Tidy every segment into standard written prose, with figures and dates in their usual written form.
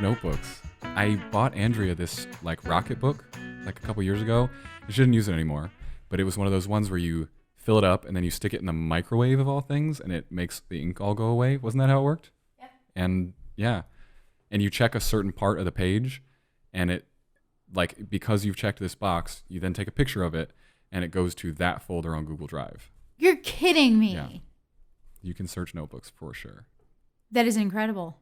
of notebooks. I bought Andrea this like rocket book like a couple years ago. She didn't use it anymore, but it was one of those ones where you fill it up and then you stick it in the microwave of all things and it makes the ink all go away. Wasn't that how it worked? Yep. And yeah. And you check a certain part of the page and it like because you've checked this box, you then take a picture of it and it goes to that folder on Google Drive. You're kidding me. Yeah. You can search notebooks for sure. That is incredible.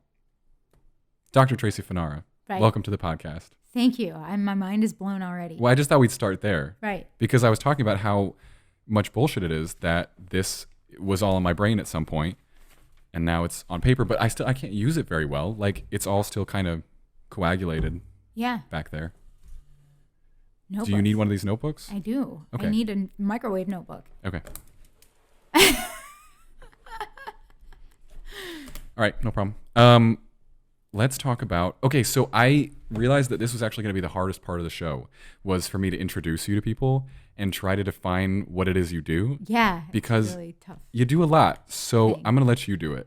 Dr. Tracy Fanara, Right. welcome to the podcast. Thank you. My mind is blown already. Well, I just thought we'd start there. Right. Because I was talking about how much bullshit it is that this was all in my brain at some point and now it's on paper, but I can't use it very well. Like it's all still kind of coagulated Yeah. back there. Notebooks. Do you need one of these notebooks? I do. Okay. I need a microwave notebook. Okay. All right, no problem. Let's talk about, okay, so I realized that this was actually going to be the hardest part of the show, was for me to introduce you to people and try to define what it is you do. Yeah. Because it's really tough. you do a lot. So Thanks. I'm going to let you do it.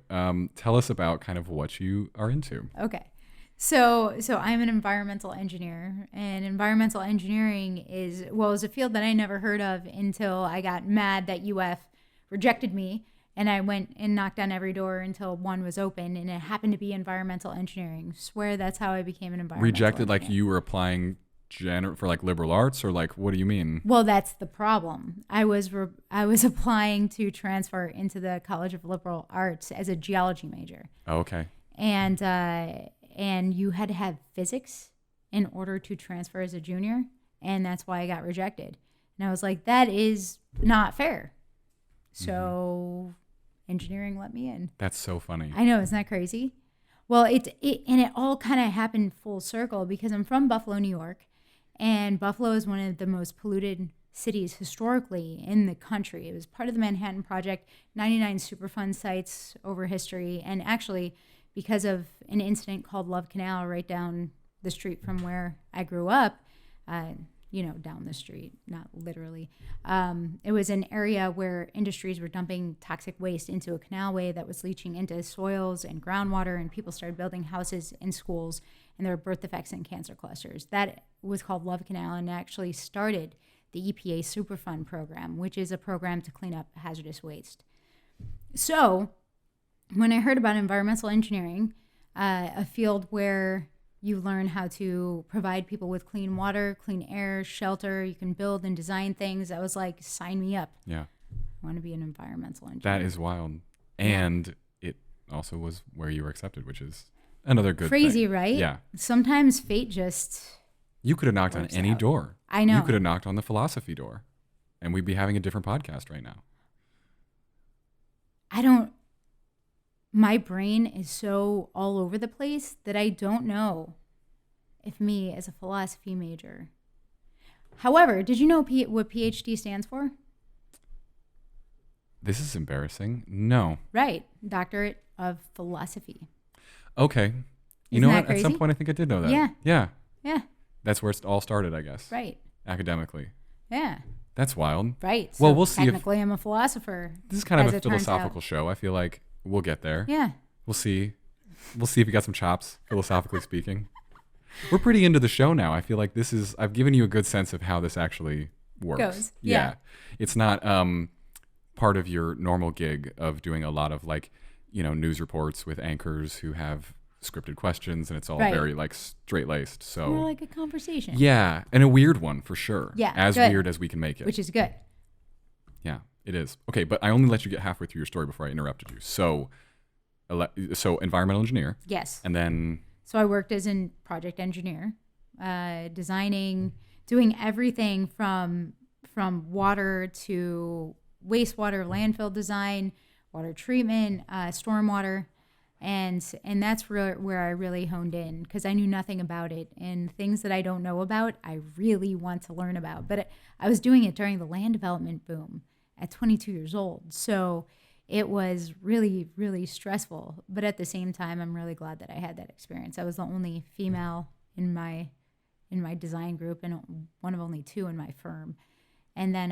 Tell us about kind of what you are into. Okay. So I'm an environmental engineer, and environmental engineering is a field that I never heard of until I got mad that UF rejected me, and I went and knocked on every door until one was open, and it happened to be environmental engineering. Swear that's how I became an environmental Rejected like engineer. you were applying for like liberal arts, or like what do you mean? Well, that's the problem. I was applying to transfer into the College of Liberal Arts as a geology major. Oh, okay. And you had to have physics in order to transfer as a junior, and that's why I got rejected. And I was like, that is not fair. So engineering let me in. That's so funny. I know, isn't that crazy? Well, it all kind of happened full circle because I'm from Buffalo, New York, and Buffalo is one of the most polluted cities historically in the country. It was part of the Manhattan Project, 99 Superfund sites over history, and actually because of an incident called Love Canal right down the street from where I grew up, down the street, not literally. It was an area where industries were dumping toxic waste into a canalway that was leaching into soils and groundwater, and people started building houses and schools, and there were birth defects and cancer clusters. That was called Love Canal and actually started the EPA Superfund program, which is a program to clean up hazardous waste. So when I heard about environmental engineering, a field where you learn how to provide people with clean water, clean air, shelter, you can build and design things, I was like, sign me up. Yeah. I want to be an environmental engineer. That is wild. And it also was where you were accepted, which is another good Crazy, thing. right? Yeah. Sometimes fate just... You could have knocked on works any out. door. I know. You could have knocked on the philosophy door, and we'd be having a different podcast right now. My brain is so all over the place that I don't know if me as a philosophy major. However, did you know what PhD stands for? This is embarrassing. No. Right. Doctorate of Philosophy. Okay. You Isn't know that what? At some crazy? point, I think I did know that. Yeah. Yeah. Yeah. That's where it all started, I guess. Right. Academically. Yeah. That's wild. Right. Well, So we'll see if- technically, I'm a philosopher. This is kind as of a it turns philosophical out. show. I feel like we'll get there. Yeah. We'll see. We'll see if you got some chops, philosophically speaking. We're pretty into the show now. I feel like I've given you a good sense of how this actually works. Goes. Yeah. It's not part of your normal gig of doing a lot of news reports with anchors who have scripted questions and it's all Right. very straight-laced. So More like a conversation. yeah, and a weird one for sure. Yeah, As good. weird as we can make it. Which is good. Yeah, it is. Okay, but I only let you get halfway through your story before I interrupted you. So environmental engineer, Yes. and then So I worked as a project engineer, designing, doing everything from water to wastewater, landfill design, water treatment, stormwater, and that's where I really honed in because I knew nothing about it, and things that I don't know about, I really want to learn about. But I was doing it during the land development boom at 22 years old, so it was really, really stressful. But at the same time, I'm really glad that I had that experience. I was the only female in my design group and one of only two in my firm. And then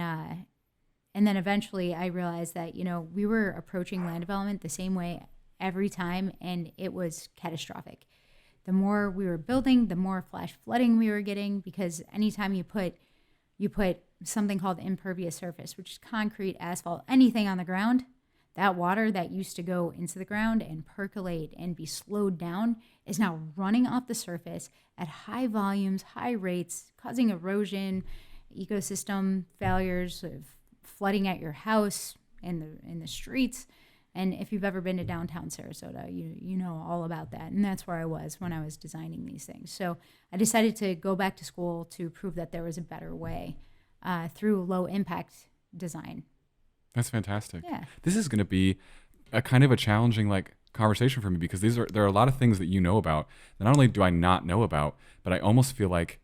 eventually I realized that, we were approaching land development the same way every time, and it was catastrophic. the more we were building, the more flash flooding we were getting, because anytime you put something called impervious surface, which is concrete, asphalt, anything on the ground, that water that used to go into the ground and percolate and be slowed down is now running off the surface at high volumes, high rates, causing erosion, ecosystem failures, of flooding at your house in the streets. And if you've ever been to downtown Sarasota, you know all about that. And that's where I was when I was designing these things. So I decided to go back to school to prove that there was a better way through low impact design. That's fantastic. Yeah. This is going to be a kind of a challenging like conversation for me, because there are a lot of things that you know about that not only do I not know about, but I almost feel like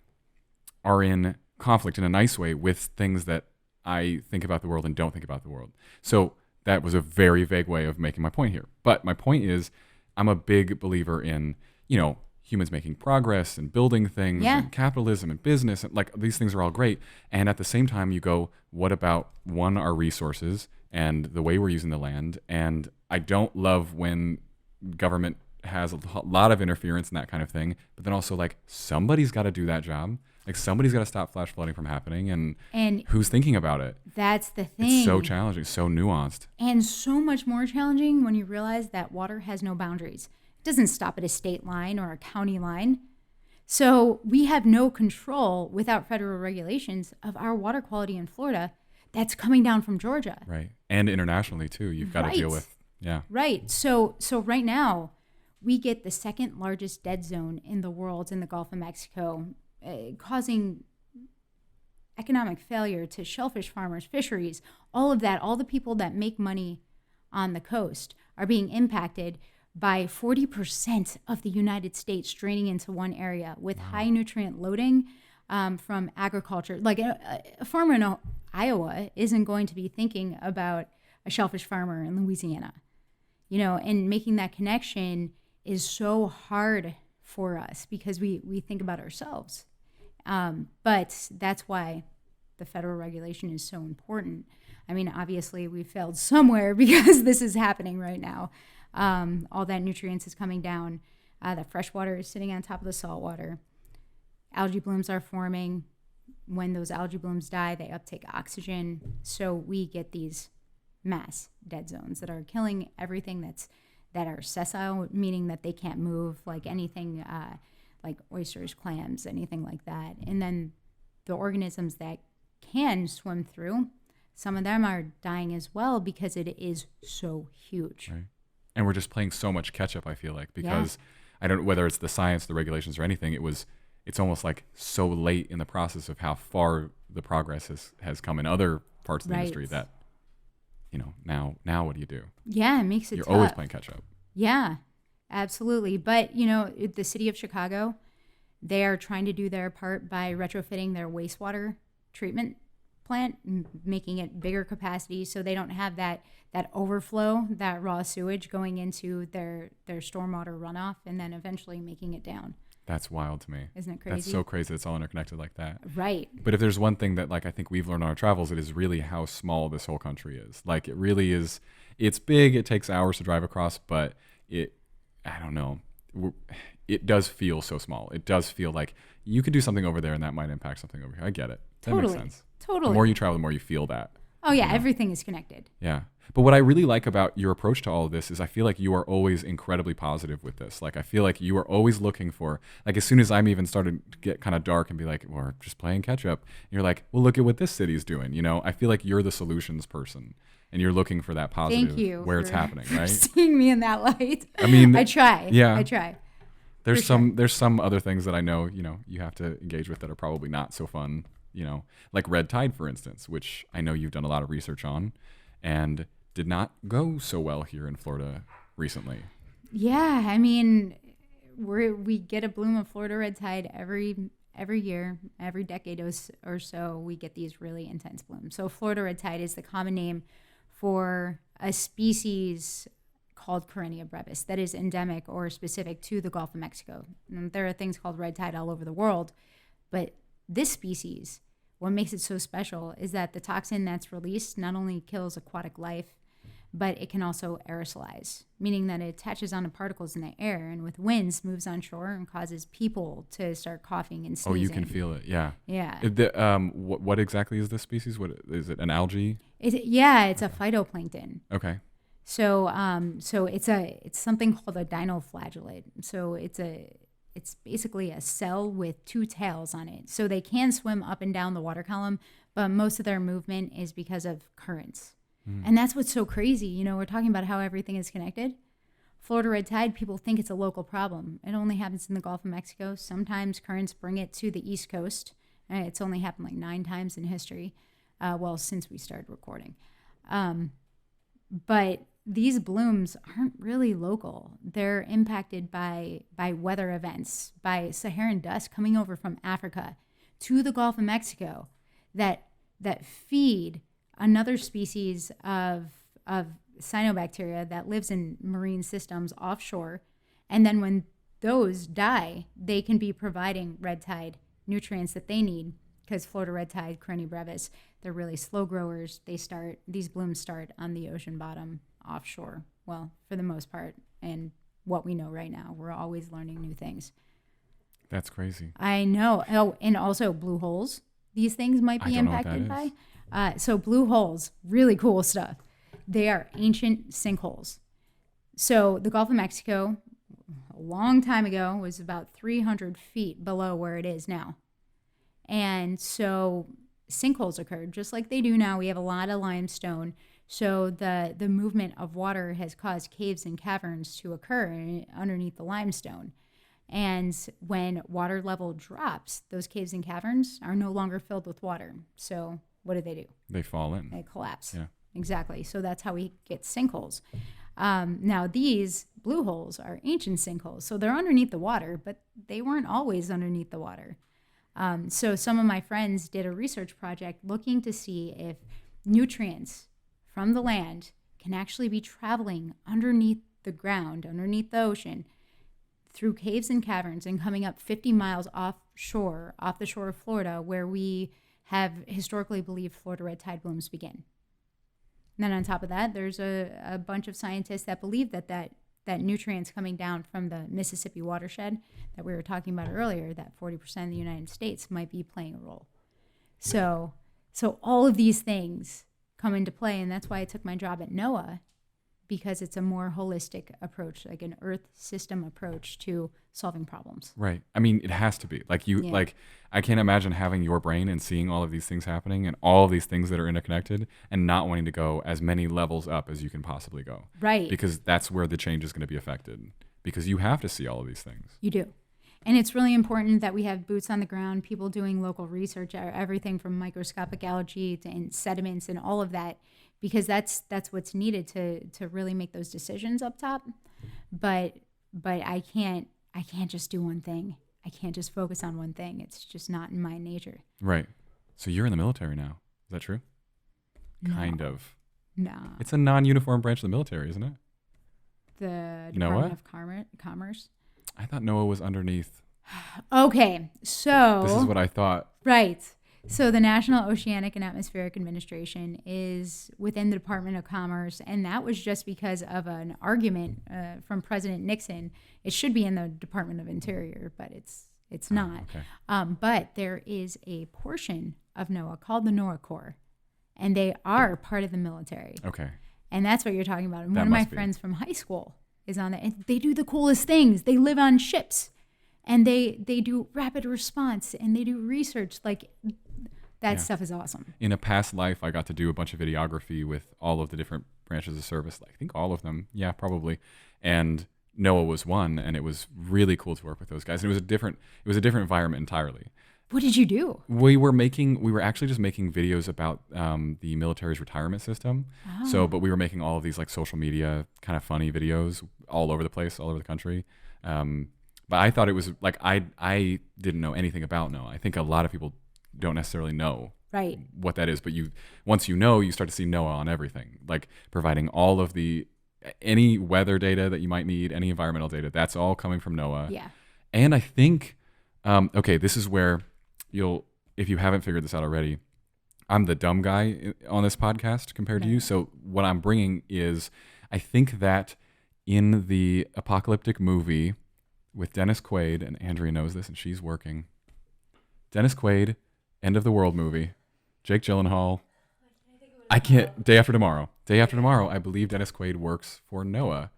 are in conflict in a nice way with things that I think about the world and don't think about the world. So that was a very vague way of making my point here. But my point is, I'm a big believer in, humans making progress and building things and capitalism and business. And like these things are all great. And at the same time, you go, what about our resources and the way we're using the land? And I don't love when government has a lot of interference and that kind of thing. But then also like somebody's got to do that job. Like somebody's got to stop flash flooding from happening, and who's thinking about it? That's the thing. It's so challenging, so nuanced. And so much more challenging when you realize that water has no boundaries. It doesn't stop at a state line or a county line. So we have no control without federal regulations of our water quality in Florida that's coming down from Georgia. Right. And internationally too. You've got to deal with, Right. So right now we get the second largest dead zone in the world in the Gulf of Mexico, causing economic failure to shellfish farmers, fisheries, all of that. All the people that make money on the coast are being impacted by 40% of the United States draining into one area with high nutrient loading from agriculture. Like a farmer in Iowa isn't going to be thinking about a shellfish farmer in Louisiana, and making that connection is so hard for us because we think about ourselves. But that's why the federal regulation is so important. I mean, obviously we failed somewhere because this is happening right now. All that nutrients is coming down. The fresh water is sitting on top of the salt water. Algae blooms are forming. When those algae blooms die, they uptake oxygen. So we get these mass dead zones that are killing everything that are sessile, meaning that they can't move, like anything like oysters, clams, anything like that. And then the organisms that can swim through, some of them are dying as well because it is so huge. Right. And we're just playing so much catch up, I feel like, because I don't know whether it's the science, the regulations, or anything. It's almost like so late in the process of how far the progress has come in other parts of the industry that, now what do you do? Yeah, it makes it You're tough. always playing catch up. Yeah, absolutely. But, the city of Chicago, they are trying to do their part by retrofitting their wastewater treatment plant, making it bigger capacity so they don't have that overflow, that raw sewage going into their stormwater runoff and then eventually making it down. That's wild to me. Isn't it crazy? That's so crazy that it's all interconnected like that. Right. But if there's one thing that I think we've learned on our travels, it is really how small this whole country is. Like it really is. It's big. It takes hours to drive across, but I don't know. It does feel so small. It does feel like you could do something over there and that might impact something over here. I get it. That makes sense. Totally. The more you travel, the more you feel that. Oh yeah, everything is connected. Yeah. But what I really like about your approach to all of this is I feel like you are always incredibly positive with this. Like I feel like you are always looking for, like as soon as I'm even started to get kind of dark and be like, we're just playing catch up. And you're like, well, look at what this city's doing. I feel like you're the solutions person and you're looking for that positive. Thank you where it's happening, right? Seeing me in that light. I mean, I try. Yeah. I try. There's some other things that I know, you have to engage with that are probably not so fun, like red tide, for instance, which I know you've done a lot of research on and did not go so well here in Florida recently. Yeah, I mean, we get a bloom of Florida red tide every year, every decade or so. We get these really intense blooms. So Florida red tide is the common name for a species called Carenia brevis that is endemic or specific to the Gulf of Mexico. And there are things called red tide all over the world, but this species, what makes it so special is that the toxin that's released not only kills aquatic life, but it can also aerosolize, meaning that it attaches onto particles in the air and with winds moves on shore and causes people to start coughing and sneezing. Oh, you can feel it. Yeah. Yeah. What exactly is this species? What is it? An algae? It's a phytoplankton. Okay. So it's something called a dinoflagellate. So it's basically a cell with two tails on it. So they can swim up and down the water column, but most of their movement is because of currents. And that's what's so crazy. You know, we're talking about how everything is connected. Florida red tide, people think it's a local problem. It only happens in the Gulf of Mexico. Sometimes currents bring it to the East Coast. It's only happened like 9 times in history, since we started recording. But these blooms aren't really local. They're impacted by weather events, by Saharan dust coming over from Africa to the Gulf of Mexico that feed another species of cyanobacteria that lives in marine systems offshore. And then when those die, they can be providing red tide nutrients that they need, because Florida red tide, Corynea brevis, they're really slow growers. These blooms start on the ocean bottom offshore. Well, for the most part, and what we know right now, we're always learning new things. That's crazy. I know. Oh, and also blue holes. These things might be impacted by. So blue holes, really cool stuff. They are ancient sinkholes. So the Gulf of Mexico, a long time ago, was about 300 feet below where it is now. And so sinkholes occurred just like they do now. We have a lot of limestone. So the movement of water has caused caves and caverns to occur underneath the limestone. And when water level drops, those caves and caverns are no longer filled with water. So what do? They fall in. They collapse. Yeah. Exactly. So that's how we get sinkholes. Now, these blue holes are ancient sinkholes. So they're underneath the water, but they weren't always underneath the water. So some of my friends did a research project looking to see if nutrients from the land can actually be traveling underneath the ground, underneath the ocean, through caves and caverns and coming up 50 miles off the shore of Florida, where we have historically believed Florida red tide blooms begin. And then on top of that, there's a bunch of scientists that believe that nutrients coming down from the Mississippi watershed that we were talking about earlier, that 40% of the United States might be playing a role. So all of these things come into play, and that's why I took my job at NOAA, because it's a more holistic approach, like an Earth system approach to solving problems. Right. I mean, it has to be. Like I can't imagine having your brain and seeing all of these things happening and all of these things that are interconnected and not wanting to go as many levels up as you can possibly go. Right. Because that's where the change is going to be affected, because you have to see all of these things. You do. And it's really important that we have boots on the ground, people doing local research, everything from microscopic algae and sediments and all of that, because that's what's needed to really make those decisions up top. But I can't just do one thing. I can't just focus on one thing. It's just not in my nature. Right. So you're in the military now. Is that true? No. Kind of. No. It's a non-uniform branch of the military, isn't it? The NOAA? Department of Commerce. I thought NOAA was underneath. Okay, so This is what I thought. Right. So the National Oceanic and Atmospheric Administration is within the Department of Commerce, and that was just because of an argument from President Nixon. It should be in the Department of Interior, but it's not. Okay. But there is a portion of NOAA called the NOAA Corps, and they are part of the military. Okay. And that's what you're talking about. And That one of my must be. friends from high school is on it. And they do the coolest things. They live on ships, and they do rapid response, and they do research. Like, that stuff is awesome. In a past life, I got to do a bunch of videography with all of the different branches of service. I think all of them. Yeah, probably. And NOAA was one, and it was really cool to work with those guys. And it was a different environment entirely. What did you do? We were actually just making videos about the military's retirement system. Oh. But we were making all of these like social media kind of funny videos all over the place, all over the country. But I thought it was like, I didn't know anything about NOAA. I think a lot of people don't necessarily know what that is, but once you know, you start to see NOAA on everything, like providing all of any weather data that you might need, any environmental data, that's all coming from NOAA. Yeah. And I think, this is where if you haven't figured this out already, I'm the dumb guy on this podcast compared to you. So what I'm bringing is, I think that in the apocalyptic movie with Dennis Quaid, and Andrea knows this and she's working. Dennis Quaid, End of the World movie, Jake Gyllenhaal. I can't, Day After Tomorrow. Day After Tomorrow, I believe Dennis Quaid works for NOAA,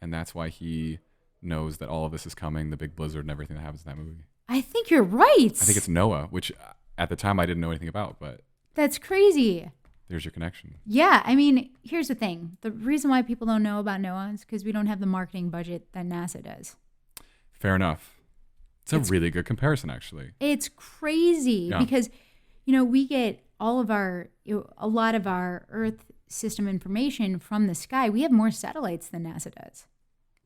and that's why he knows that all of this is coming, the big blizzard and everything that happens in that movie. I think you're right. I think it's NOAA, which at the time I didn't know anything about, but That's crazy. there's your connection. Yeah, I mean, here's the thing. The reason why people don't know about NOAA is because we don't have the marketing budget that NASA does. Fair enough. It's a really good comparison, actually. It's crazy because, we get a lot of our Earth system information from the sky. We have more satellites than NASA does.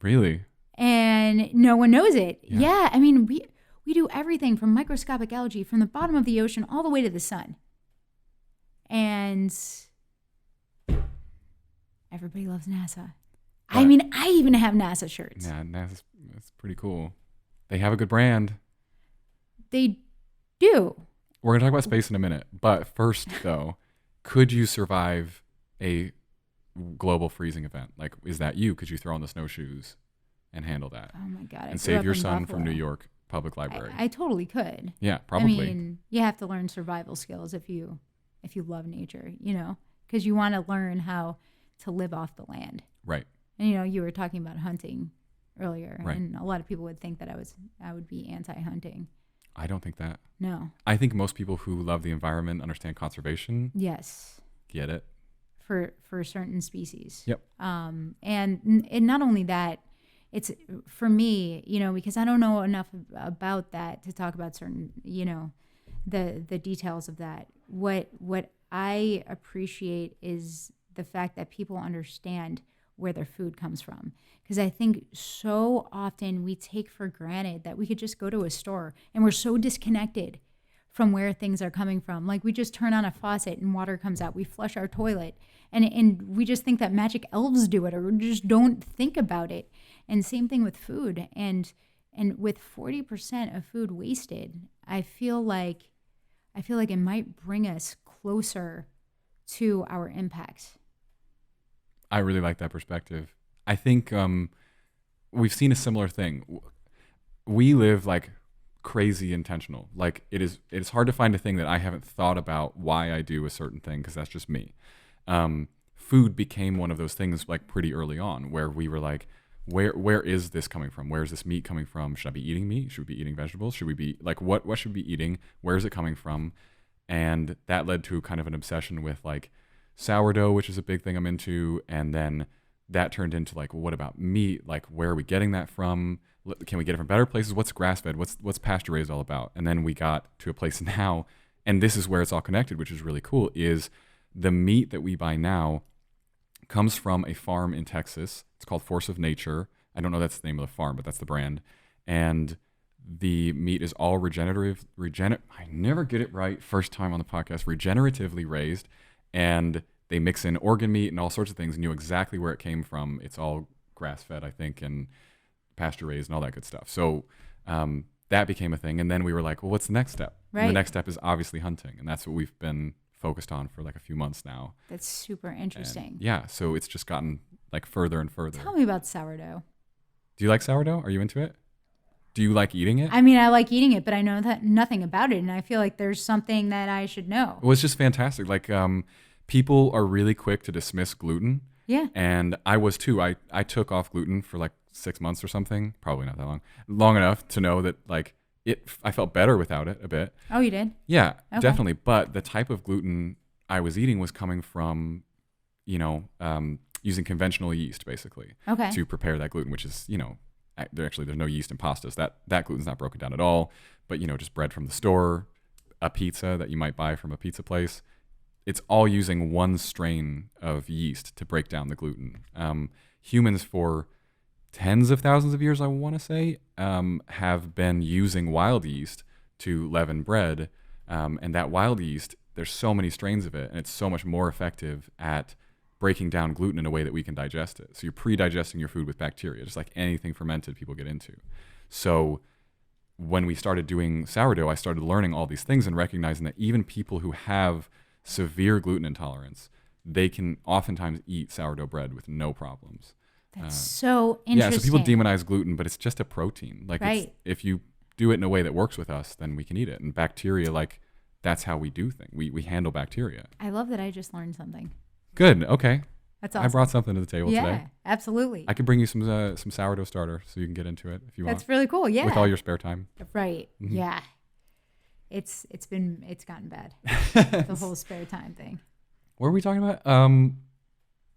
Really? And no one knows it. Yeah, I mean, we do everything from microscopic algae from the bottom of the ocean all the way to the sun. And everybody loves NASA. But, I mean, I even have NASA shirts. Yeah, NASA's that's pretty cool. They have a good brand. They do. We're going to talk about space in a minute. But first, though, could you survive a global freezing event? Like, is that you? Could you throw on the snowshoes and handle that? Oh, my God. And save your son from New York Public Library? I totally could. Yeah, probably. I mean, you have to learn survival skills if you love nature, because you want to learn how to live off the land. Right. And, you were talking about hunting earlier, right. And a lot of people would think that I would be anti-hunting. I don't think that. No. I think most people who love the environment, understand conservation. Yes. Get it. For certain species. Yep. And not only that, it's for me, because I don't know enough about that to talk about certain, the details of that. What I appreciate is the fact that people understand where their food comes from. Because I think so often we take for granted that we could just go to a store and we're so disconnected from where things are coming from. Like we just turn on a faucet and water comes out. We flush our toilet and we just think that magic elves do it, or we just don't think about it. And same thing with food. And with 40% of food wasted, I feel like it might bring us closer to our impact. I really like that perspective. I think we've seen a similar thing. We live like crazy intentional. Like it is hard to find a thing that I haven't thought about why I do a certain thing, because that's just me. Food became one of those things like pretty early on where we were like, where is this coming from? Where is this meat coming from? Should I be eating meat? Should we be eating vegetables? Should we be like, what should we be eating? Where is it coming from? And that led to kind of an obsession with like sourdough, which is a big thing I'm into. And then that turned into like, well, what about meat? Like, where are we getting that from? Can we get it from better places? What's grass-fed? What's pasture-raised all about? And then we got to a place now, and this is where it's all connected, which is really cool, is the meat that we buy now comes from a farm in Texas. It's called Force of Nature. I don't know that's the name of the farm, but that's the brand. And the meat is all I never get it right first time on the podcast, regeneratively raised. And they mix in organ meat and all sorts of things and knew exactly where it came from. It's all grass-fed, I think, and pasture-raised and all that good stuff. So that became a thing. And then we were like, well, what's the next step? Right. And the next step is obviously hunting. And that's what we've been focused on for like a few months now. That's super interesting. And yeah, so it's just gotten like further and further. Tell me about sourdough. Do you like sourdough? Are you into it? Do you like eating it? I mean, I like eating it, but I know that nothing about it, and I feel like there's something that I should know. Well, it's just fantastic. Like people are really quick to dismiss gluten. Yeah. And I was too. I took off gluten for like 6 months or something. Probably not that long enough to know that like I felt better without it a bit. Oh, you did? Yeah, definitely. But the type of gluten I was eating was coming from, using conventional yeast basically to prepare that gluten, which is, there's no yeast in pastas. That gluten's not broken down at all. But, just bread from the store, a pizza that you might buy from a pizza place. It's all using one strain of yeast to break down the gluten. Humans for tens of thousands of years, I want to say, have been using wild yeast to leaven bread. And that wild yeast, there's so many strains of it, and it's so much more effective at breaking down gluten in a way that we can digest it. So you're pre-digesting your food with bacteria, just like anything fermented people get into. So when we started doing sourdough, I started learning all these things and recognizing that even people who have severe gluten intolerance, they can oftentimes eat sourdough bread with no problems. That's so interesting. Yeah, so people demonize gluten, but it's just a protein. Like, right. if you do it in a way that works with us, then we can eat it. And bacteria, like, that's how we do things. We handle bacteria. I love that I just learned something. Good. Okay. That's awesome. I brought something to the table today. Yeah, absolutely. I could bring you some sourdough starter so you can get into it if you want. That's really cool. Yeah. With all your spare time. Right. Mm-hmm. Yeah. It's gotten bad. The whole spare time thing. What are we talking about?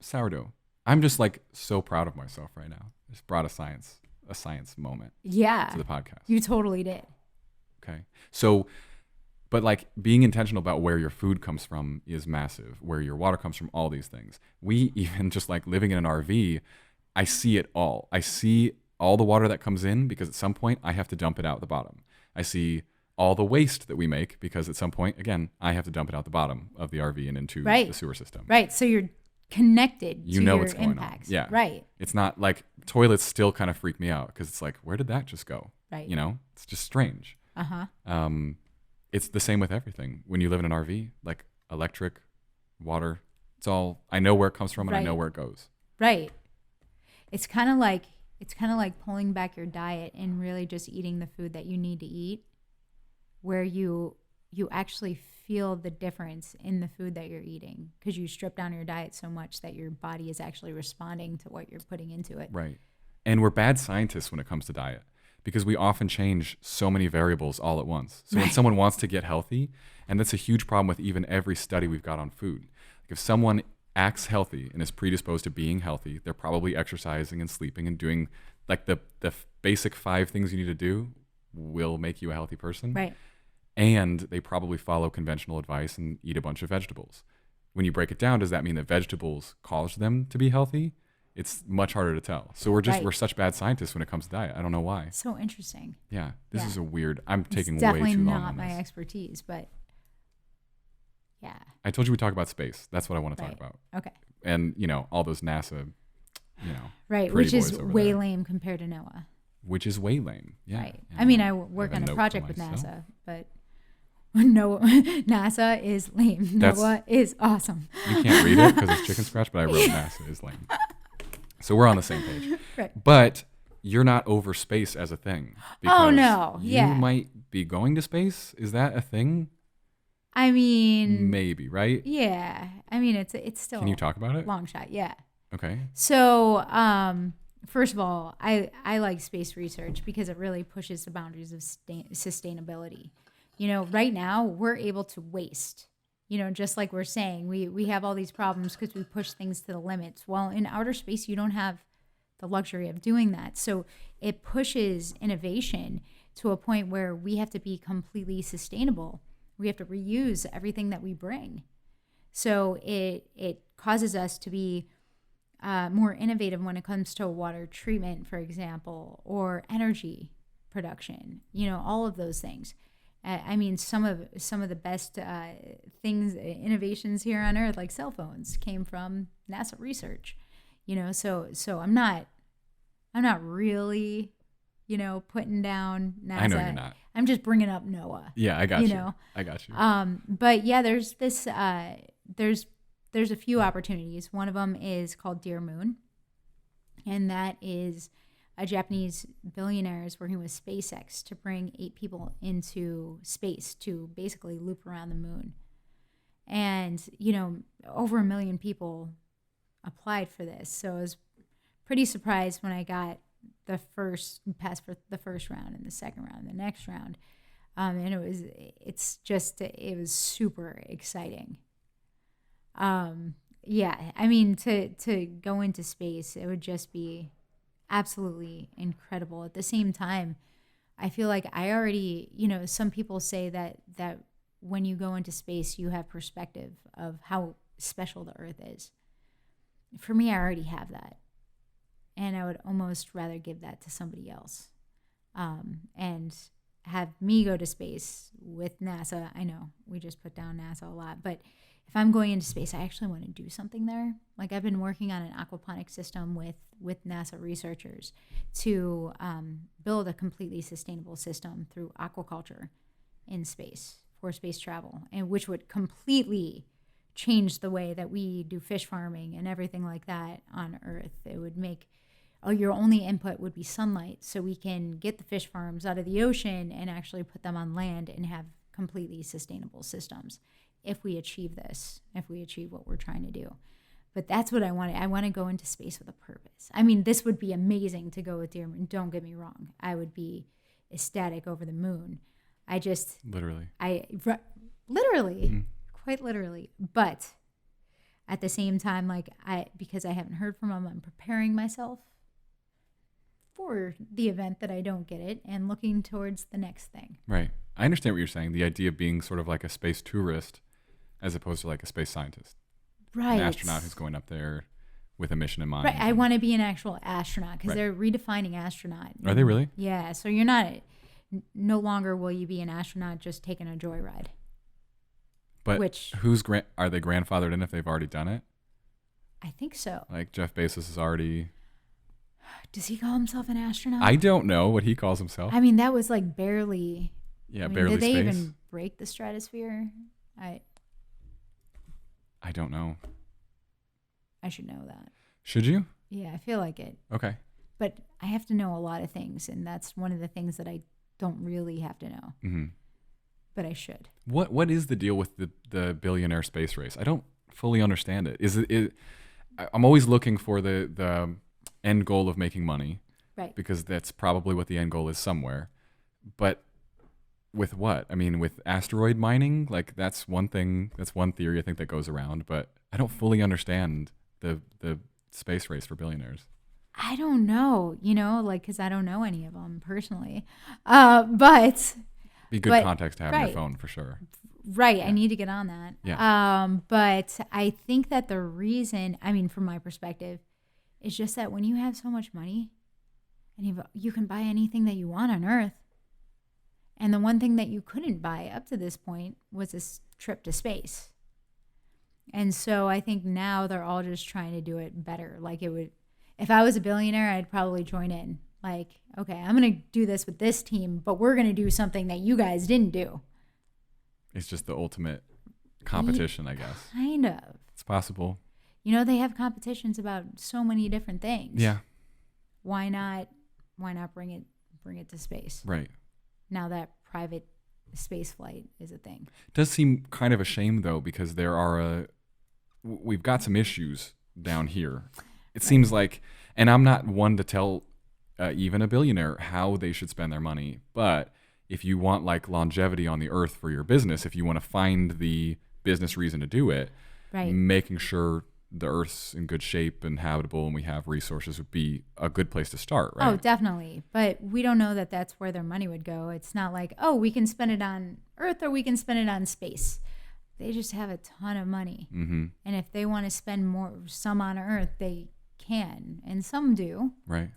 Sourdough. I'm just like so proud of myself right now. I just brought a science moment to the podcast. You totally did. Okay. So, but like being intentional about where your food comes from is massive, where your water comes from, all these things. We even just like living in an RV, I see it all. I see all the water that comes in because at some point I have to dump it out the bottom. I see all the waste that we make because at some point, again, I have to dump it out the bottom of the RV and into the sewer system. Right. So you're connected to your what's going impacts. on. Yeah. Right. It's not like toilets still kind of freak me out because it's like, where did that just go? Right. You know, it's just strange. Uh-huh. It's the same with everything. When you live in an RV, like electric, water, it's all, I know where it comes from and I know where it goes. Right. It's kind of like pulling back your diet and really just eating the food that you need to eat, where you actually feel the difference in the food that you're eating because you strip down your diet so much that your body is actually responding to what you're putting into it. Right. And we're bad scientists when it comes to diet because we often change so many variables all at once. So when someone wants to get healthy, and that's a huge problem with even every study we've got on food. Like if someone acts healthy and is predisposed to being healthy, they're probably exercising and sleeping and doing like the basic 5 things you need to do will make you a healthy person. Right. And they probably follow conventional advice and eat a bunch of vegetables. When you break it down, does that mean that vegetables cause them to be healthy? It's much harder to tell. So we're such bad scientists when it comes to diet. I don't know why. So interesting. Yeah, this is a weird. I'm taking it's way too long. Definitely on not my this. expertise, but yeah. I told you we talk about space. That's what I want to talk about. Okay. And all those NASA, right, which is way lame compared to NOAA. Which is way lame. Yeah. Right. I mean, I work on a project with NASA, but no, NASA is lame. NOAA is awesome. You can't read it because it's chicken scratch, but I wrote NASA is lame. So we're on the same page. Right. But you're not over space as a thing. Oh, no. You might be going to space. Is that a thing? I mean, maybe, right? Yeah. I mean, it's still. Can you talk about it? Long shot. Yeah. Okay. So, first of all, I like space research because it really pushes the boundaries of sustainability. Right now we're able to waste. Just like we're saying, we have all these problems because we push things to the limits. Well, in outer space, you don't have the luxury of doing that. So it pushes innovation to a point where we have to be completely sustainable. We have to reuse everything that we bring. So it causes us to be more innovative when it comes to water treatment, for example, or energy production. All of those things. I mean, some of the best innovations here on Earth, like cell phones, came from NASA research. So I'm not really, putting down NASA. I know you're not. I'm just bringing up NOAA. Yeah, I got you. I got you. But yeah, there's this. There's a few opportunities. One of them is called Dear Moon, and that is a Japanese billionaire is working with SpaceX to bring 8 people into space to basically loop around the moon. And, over 1 million people applied for this. So I was pretty surprised when I got passed for the first round and the second round, the next round. And it was super exciting. Yeah, I mean, to go into space, it would just be absolutely incredible. At the same time, I feel like I already, some people say that when you go into space, you have perspective of how special the Earth is. For me, I already have that. And I would almost rather give that to somebody else. And have me go to space with NASA. I know we just put down NASA a lot, but if I'm going into space, I actually want to do something there. Like I've been working on an aquaponic system with NASA researchers to build a completely sustainable system through aquaculture in space for space travel, and which would completely change the way that we do fish farming and everything like that on Earth. It would make, your only input would be sunlight, so we can get the fish farms out of the ocean and actually put them on land and have completely sustainable systems. If we achieve this, if we achieve what we're trying to do. But that's what I want. I want to go into space with a purpose. I mean, this would be amazing to go with deer. Don't get me wrong. I would be ecstatic over the moon. I just Literally. Literally, quite literally. But at the same time, like because I haven't heard from them, I'm preparing myself for the event that I don't get it and looking towards the next thing. Right. I understand what you're saying. The idea of being sort of like a space tourist as opposed to like a space scientist. Right. An astronaut who's going up there with a mission in mind. Right. I want to be an actual astronaut because they're redefining astronaut. Are they really? Yeah. So no longer will you be an astronaut just taking a joyride. But are they grandfathered in if they've already done it? I think so. Like Jeff Bezos is already... Does he call himself an astronaut? I don't know what he calls himself. I mean, that was like barely... Yeah, barely space. Did they space. even break the stratosphere? I don't know. I should know that. Should you? Yeah, I feel like it. Okay. But I have to know a lot of things, and that's one of the things that I don't really have to know. Mm-hmm. But I should. What is the deal with the billionaire space race? I don't fully understand it. I'm always looking for the end goal of making money. Right. Because that's probably what the end goal is somewhere. But with what? I mean, with asteroid mining, like that's one thing, that's one theory I think that goes around, but I don't fully understand the space race for billionaires. I don't know, because I don't know any of them personally. But be good context to have on your right. phone for sure. Right. Yeah. I need to get on that. Yeah. But I think that the reason, from my perspective, is just that when you have so much money and you can buy anything that you want on Earth. And the one thing that you couldn't buy up to this point was this trip to space. And so I think now they're all just trying to do it better. Like if I was a billionaire, I'd probably join in. Like, okay, I'm going to do this with this team, but we're going to do something that you guys didn't do. It's just the ultimate competition, I guess. Kind of. It's possible. They have competitions about so many different things. Yeah. Why not bring it to space? Right. Now that private space flight is a thing. It does seem kind of a shame though, because we've got some issues down here. It seems like, and I'm not one to tell even a billionaire how they should spend their money, but if you want like longevity on the earth for your business, if you want to find the business reason to do it, right. Making sure the earth's in good shape and habitable and we have resources would be a good place to start, right? Oh, definitely. But we don't know that that's where their money would go. It's not like, we can spend it on Earth or we can spend it on space. They just have a ton of money. Mm-hmm. And if they want to spend some on Earth, they can. And some do. Right.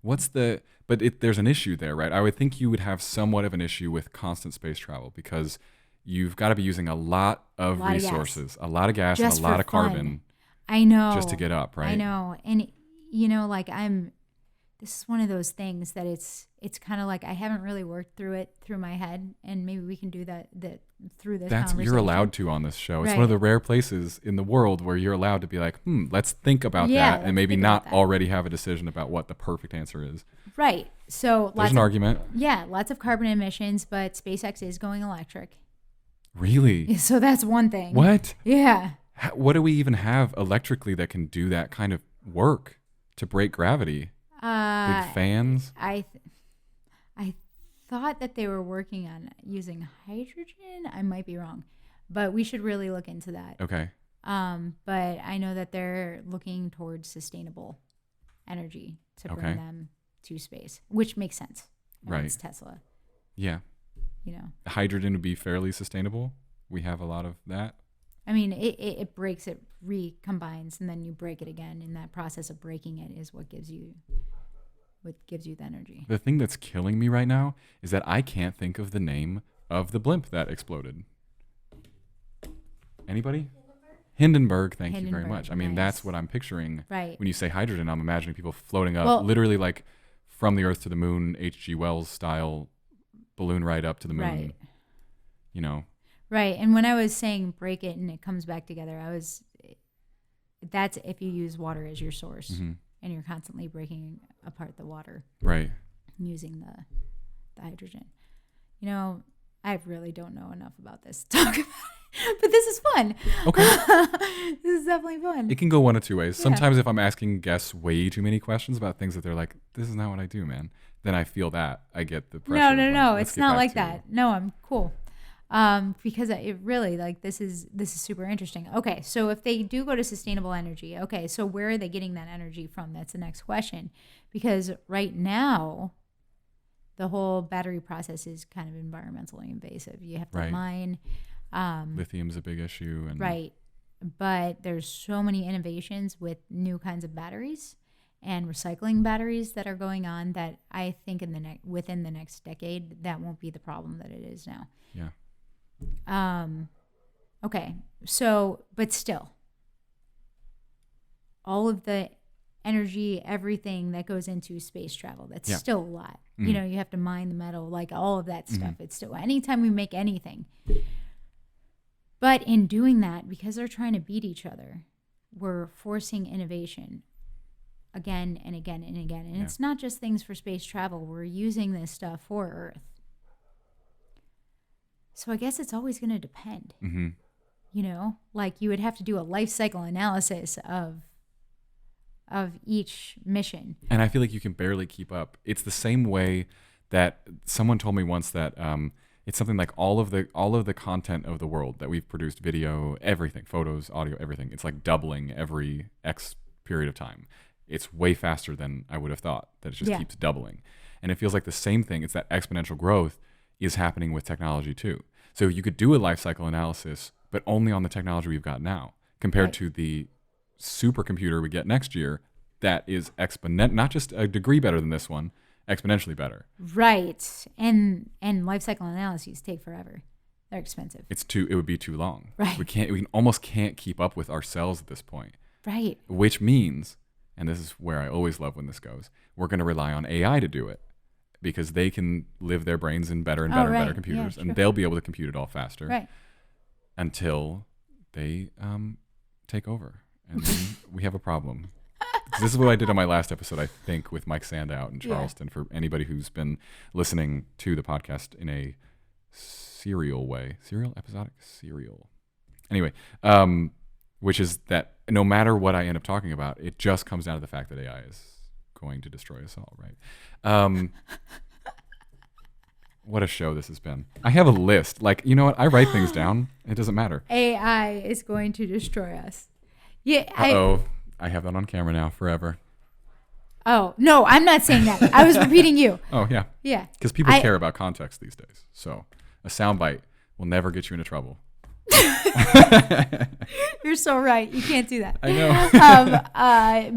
There's an issue there, right? I would think you would have somewhat of an issue with constant space travel because you've got to be using a lot of resources, a lot of gas, and a lot of carbon. I know. Just to get up, right? I know. And, this is one of those things that it's kind of like I haven't really worked through my head, and maybe we can do that through this conversation. You're allowed to on this show. It's right. one of the rare places in the world where you're allowed to be like, let's think about that, and maybe not already have a decision about what the perfect answer is. Right. So there's an argument. Yeah, lots of carbon emissions, but SpaceX is going electric. Really? So that's one thing. What? Yeah. What do we even have electrically that can do that kind of work to break gravity? Big fans? I thought that they were working on using hydrogen. I might be wrong, but we should really look into that. Okay. But I know that they're looking towards sustainable energy to bring them to space, which makes sense. Right. It's Tesla. Yeah. Hydrogen would be fairly sustainable. We have a lot of that. I mean, it breaks, it recombines, and then you break it again. And that process of breaking it is what gives you the energy. The thing that's killing me right now is that I can't think of the name of the blimp that exploded. Anybody? Hindenburg. Thank you very much. I mean, that's what I'm picturing. Right. When you say hydrogen, I'm imagining people floating up, literally like from the Earth to the moon, H.G. Wells style balloon ride up to the moon. Right. Right. And when I was saying break it and it comes back together, that's if you use water as your source Mm-hmm. and you're constantly breaking apart the water. Right. Using the hydrogen. I really don't know enough about this to talk about it, but this is fun. Okay. This is definitely fun. It can go one of two ways. Yeah. Sometimes if I'm asking guests way too many questions about things that they're like, this is not what I do, man, then I feel that. I get the pressure. No. Let's It's get not back like to- that. No, I'm cool. Because it really, like, this is super interesting. Okay, so if they do go to sustainable energy, okay, so where are they getting that energy from? That's the next question. Because right now, the whole battery process is kind of environmentally invasive. You have to Right. mine. Lithium's a big issue. And Right. But there's so many innovations with new kinds of batteries and recycling batteries that are going on that I think within the next decade, that won't be the problem that it is now. Yeah. Okay. So, but still, all of the energy, everything that goes into space travel, that's Yeah. still a lot. Mhm. You have to mine the metal, like all of that stuff. It's still, anytime we make anything. But in doing that, because they're trying to beat each other, we're forcing innovation again and again and again. And Yeah. it's not just things for space travel. We're using this stuff for Earth. So I guess it's always going to depend. Mm-hmm. Like you would have to do a life cycle analysis of each mission. And I feel like you can barely keep up. It's the same way that someone told me once that it's something like all of the content of the world that we've produced, video, everything, photos, audio, everything. It's like doubling every X period of time. It's way faster than I would have thought, that it just keeps doubling. And it feels like the same thing. It's that exponential growth is happening with technology too. So you could do a life cycle analysis, but only on the technology we've got now compared to the supercomputer we get next year that is not just a degree better than this one, exponentially better. Right. And life cycle analyses take forever. They're expensive. It would be too long. Right. We almost can't keep up with ourselves at this point. Right. Which means, and this is where I always love when this goes, we're going to rely on AI to do it because they can live their brains in better and better and better computers, and they'll be able to compute it all faster. Right. Until they take over, and then we have a problem. This is what I did on my last episode, I think, with Mike Sandow in Charleston. For anybody who's been listening to the podcast in a episodic serial. Anyway, which is that no matter what I end up talking about, it just comes down to the fact that AI is going to destroy us all, right? What a show this has been. I have a list. Like, you know what? I write things down. It doesn't matter. AI is going to destroy us. Yeah. I have that on camera now forever. Oh, no, I'm not saying that. I was repeating you. Oh, yeah. Yeah. Because people care about context these days. So a soundbite will never get you into trouble. You're so right. You can't do that. I know.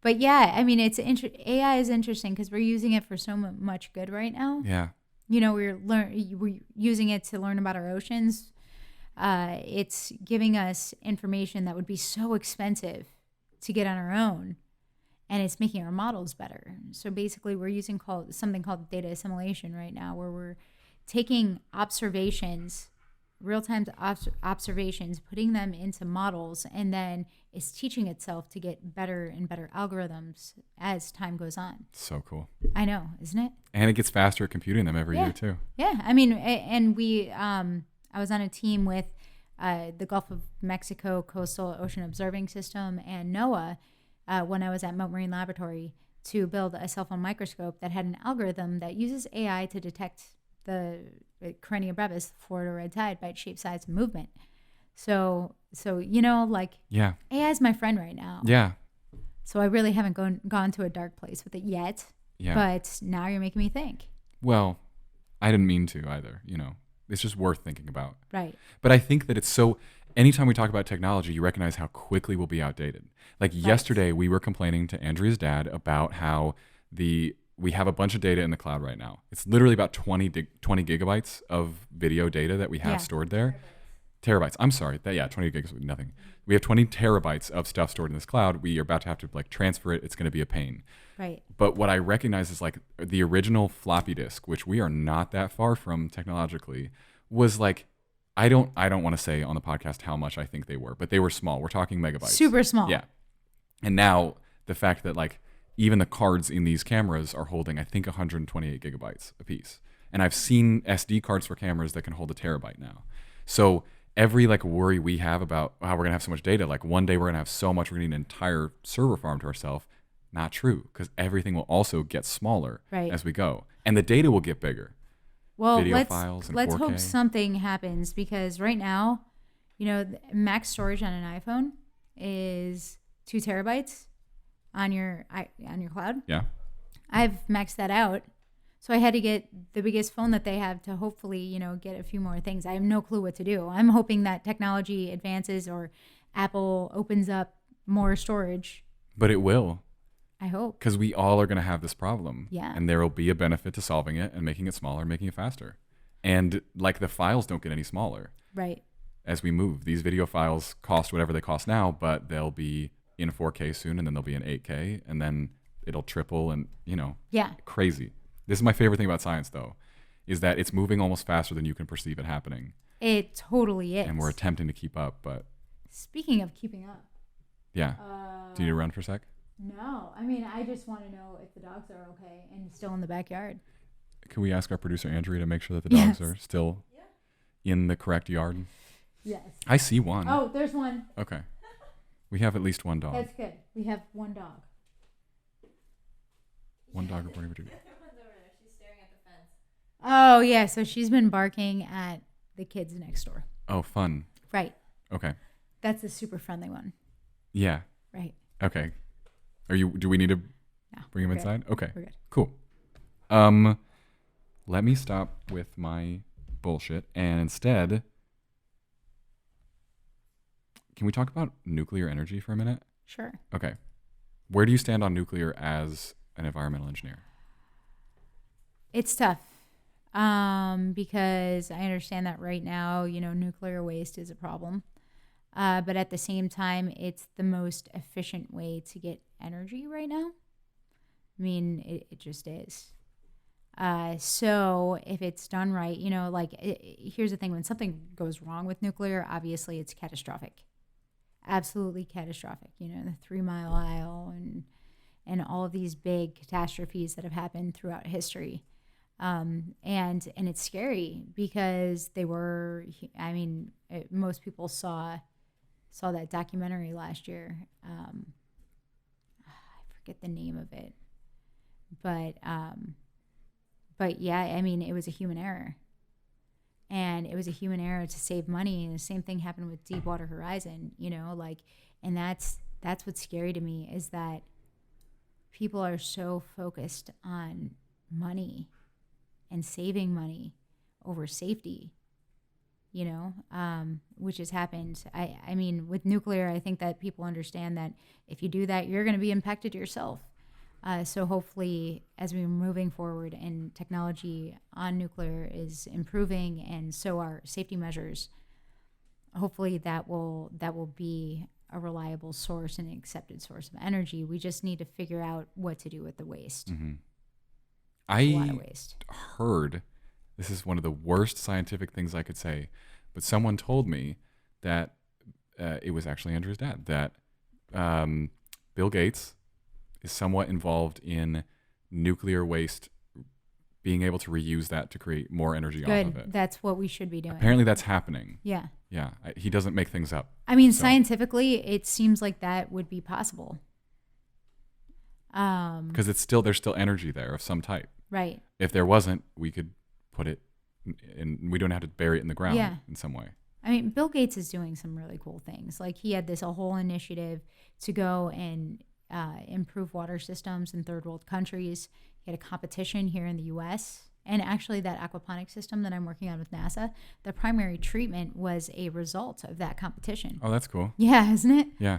But yeah, I mean, AI is interesting because we're using it for so much good right now. Yeah. We're using it to learn about our oceans. It's giving us information that would be so expensive to get on our own, and it's making our models better. So basically, we're using something called data assimilation right now, where we're taking observations, real-time observations, putting them into models, and then it's teaching itself to get better and better algorithms as time goes on. So cool. I know, isn't it? And it gets faster at computing them every year too. Yeah, I mean, and we, I was on a team with the Gulf of Mexico Coastal Ocean Observing System and NOAA when I was at Mote Marine Laboratory to build a cell phone microscope that had an algorithm that uses AI to detect the Carenia brevis, Florida red tide, by its shape, size, and movement. So Yeah. AI is my friend right now. Yeah. So I really haven't gone to a dark place with it yet. Yeah. But now you're making me think. Well, I didn't mean to either, It's just worth thinking about. Right. But I think that it's so, anytime we talk about technology, you recognize how quickly we'll be outdated. Like yesterday, we were complaining to Andrea's dad about how we have a bunch of data in the cloud right now. It's literally about 20 gigabytes of video data that we have stored there. Terabytes. I'm sorry. 20 gigs would be nothing. We have 20 terabytes of stuff stored in this cloud. We are about to have to transfer it. It's going to be a pain. Right. But what I recognize is the original floppy disk, which we are not that far from technologically, was I don't want to say on the podcast how much I think they were, but they were small. We're talking megabytes. Super small. Yeah. And now the fact that like even the cards in these cameras are holding, I think, 128 gigabytes a piece. And I've seen SD cards for cameras that can hold a terabyte now. So every like worry we have about how we're gonna have so much data, like one day we're gonna have so much, we're gonna need an entire server farm to ourselves. Not true, because everything will also get smaller as we go, and the data will get bigger. Well, Video files and let's 4K. hope something happens, because right now, the max storage on an iPhone is 2 terabytes on your cloud. Yeah. I've maxed that out. So I had to get the biggest phone that they have to hopefully, get a few more things. I have no clue what to do. I'm hoping that technology advances or Apple opens up more storage. But it will. I hope. Because we all are going to have this problem. Yeah. And there will be a benefit to solving it and making it smaller, making it faster. And like the files don't get any smaller. Right. As we move. These video files cost whatever they cost now, but they'll be in 4K soon, and then they'll be in 8K, and then it'll triple and, Yeah. Crazy. This is my favorite thing about science, though, is that it's moving almost faster than you can perceive it happening. It totally is. And we're attempting to keep up, but... Speaking of keeping up. Yeah. Do you need to run for a sec? No. I mean, I just want to know if the dogs are okay and still in the backyard. Can we ask our producer, Andrea, to make sure that the dogs are still in the correct yard? Yes. I see one. Oh, there's one. Okay. We have at least one dog. That's good. We have one dog. One dog reporting for duty. She's staring at the fence. Oh, yeah. So she's been barking at the kids next door. Oh, fun. Right. Okay. That's a super friendly one. Yeah. Right. Okay. Do we need to bring him we're inside? good. Okay. We're good. Cool. Let me stop with my bullshit and instead, can we talk about nuclear energy for a minute? Sure. Okay. Where do you stand on nuclear as an environmental engineer? It's tough because I understand that right now, nuclear waste is a problem. But at the same time, it's the most efficient way to get energy right now. I mean, it just is. So if it's done right, here's the thing. When something goes wrong with nuclear, obviously it's catastrophic. Absolutely catastrophic. The 3 Mile Isle and all of these big catastrophes that have happened throughout history. And it's scary because most people saw that documentary last year. I forget the name of it, but yeah, it was a human error, and it was a human error to save money. And the same thing happened with Deepwater Horizon, and that's what's scary to me, is that people are so focused on money and saving money over safety, which has happened. I mean, with nuclear, I think that people understand that if you do that, you're going to be impacted yourself. So hopefully, as we're moving forward and technology on nuclear is improving, and so are safety measures, hopefully that will be a reliable source and an accepted source of energy. We just need to figure out what to do with the waste. Mm-hmm. A lot of waste. Heard, this is one of the worst scientific things I could say, but someone told me that it was actually Andrew's dad, that Bill Gates is somewhat involved in nuclear waste, being able to reuse that to create more energy off of it. That's what we should be doing. Apparently that's happening. Yeah. Yeah. He doesn't make things up. Scientifically, it seems like that would be possible. Because there's still energy there of some type. Right. If there wasn't, we could put it in, we don't have to bury it in the ground in some way. Bill Gates is doing some really cool things. Like, he had a whole initiative to go and improve water systems in third world countries. He had a competition here in the U.S. And actually, that aquaponic system that I'm working on with NASA, the primary treatment was a result of that competition. Oh, that's cool. Yeah, isn't it? Yeah.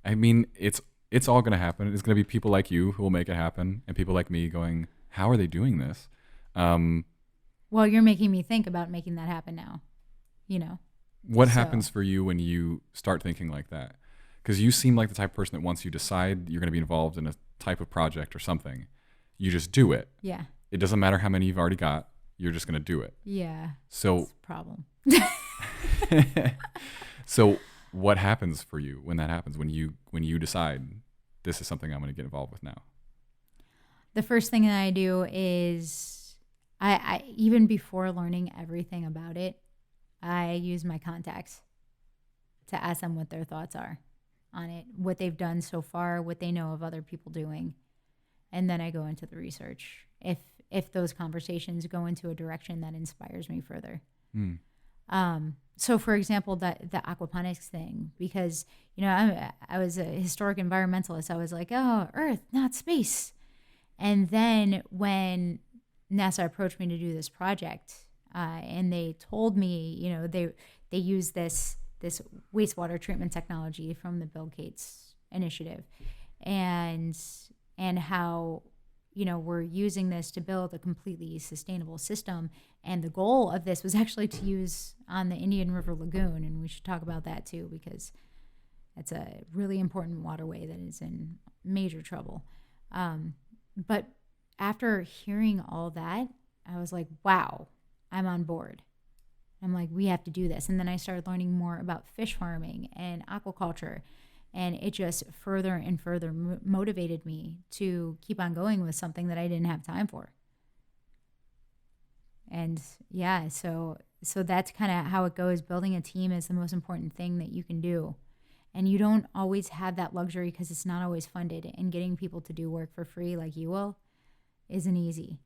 It's all going to happen. It's going to be people like you who will make it happen, and people like me going, how are they doing this? Well, you're making me think about making that happen now. What happens for you when you start thinking like that? Because you seem like the type of person that once you decide you're going to be involved in a type of project or something, you just do it. Yeah. It doesn't matter how many you've already got. You're just going to do it. Yeah. So that's the problem. So what happens for you when that happens, when you decide this is something I'm going to get involved with now? The first thing that I do is I even before learning everything about it, I use my contacts to ask them what their thoughts are on it, what they've done so far, what they know of other people doing. And then I go into the research if those conversations go into a direction that inspires me further. So for example, the aquaponics thing, because, I was a historic environmentalist. I was like, oh, Earth, not space. And then when NASA approached me to do this project, and they told me, they use this wastewater treatment technology from the Bill Gates initiative, and how we're using this to build a completely sustainable system. And the goal of this was actually to use on the Indian River Lagoon, and we should talk about that too, because it's a really important waterway that is in major trouble. But after hearing all that, I was like, wow, I'm on board. I'm like, we have to do this. And then I started learning more about fish farming and aquaculture. And it just further and further motivated me to keep on going with something that I didn't have time for. And yeah, so that's kind of how it goes. Building a team is the most important thing that you can do. And you don't always have that luxury because it's not always funded. And getting people to do work for free like you will isn't easy.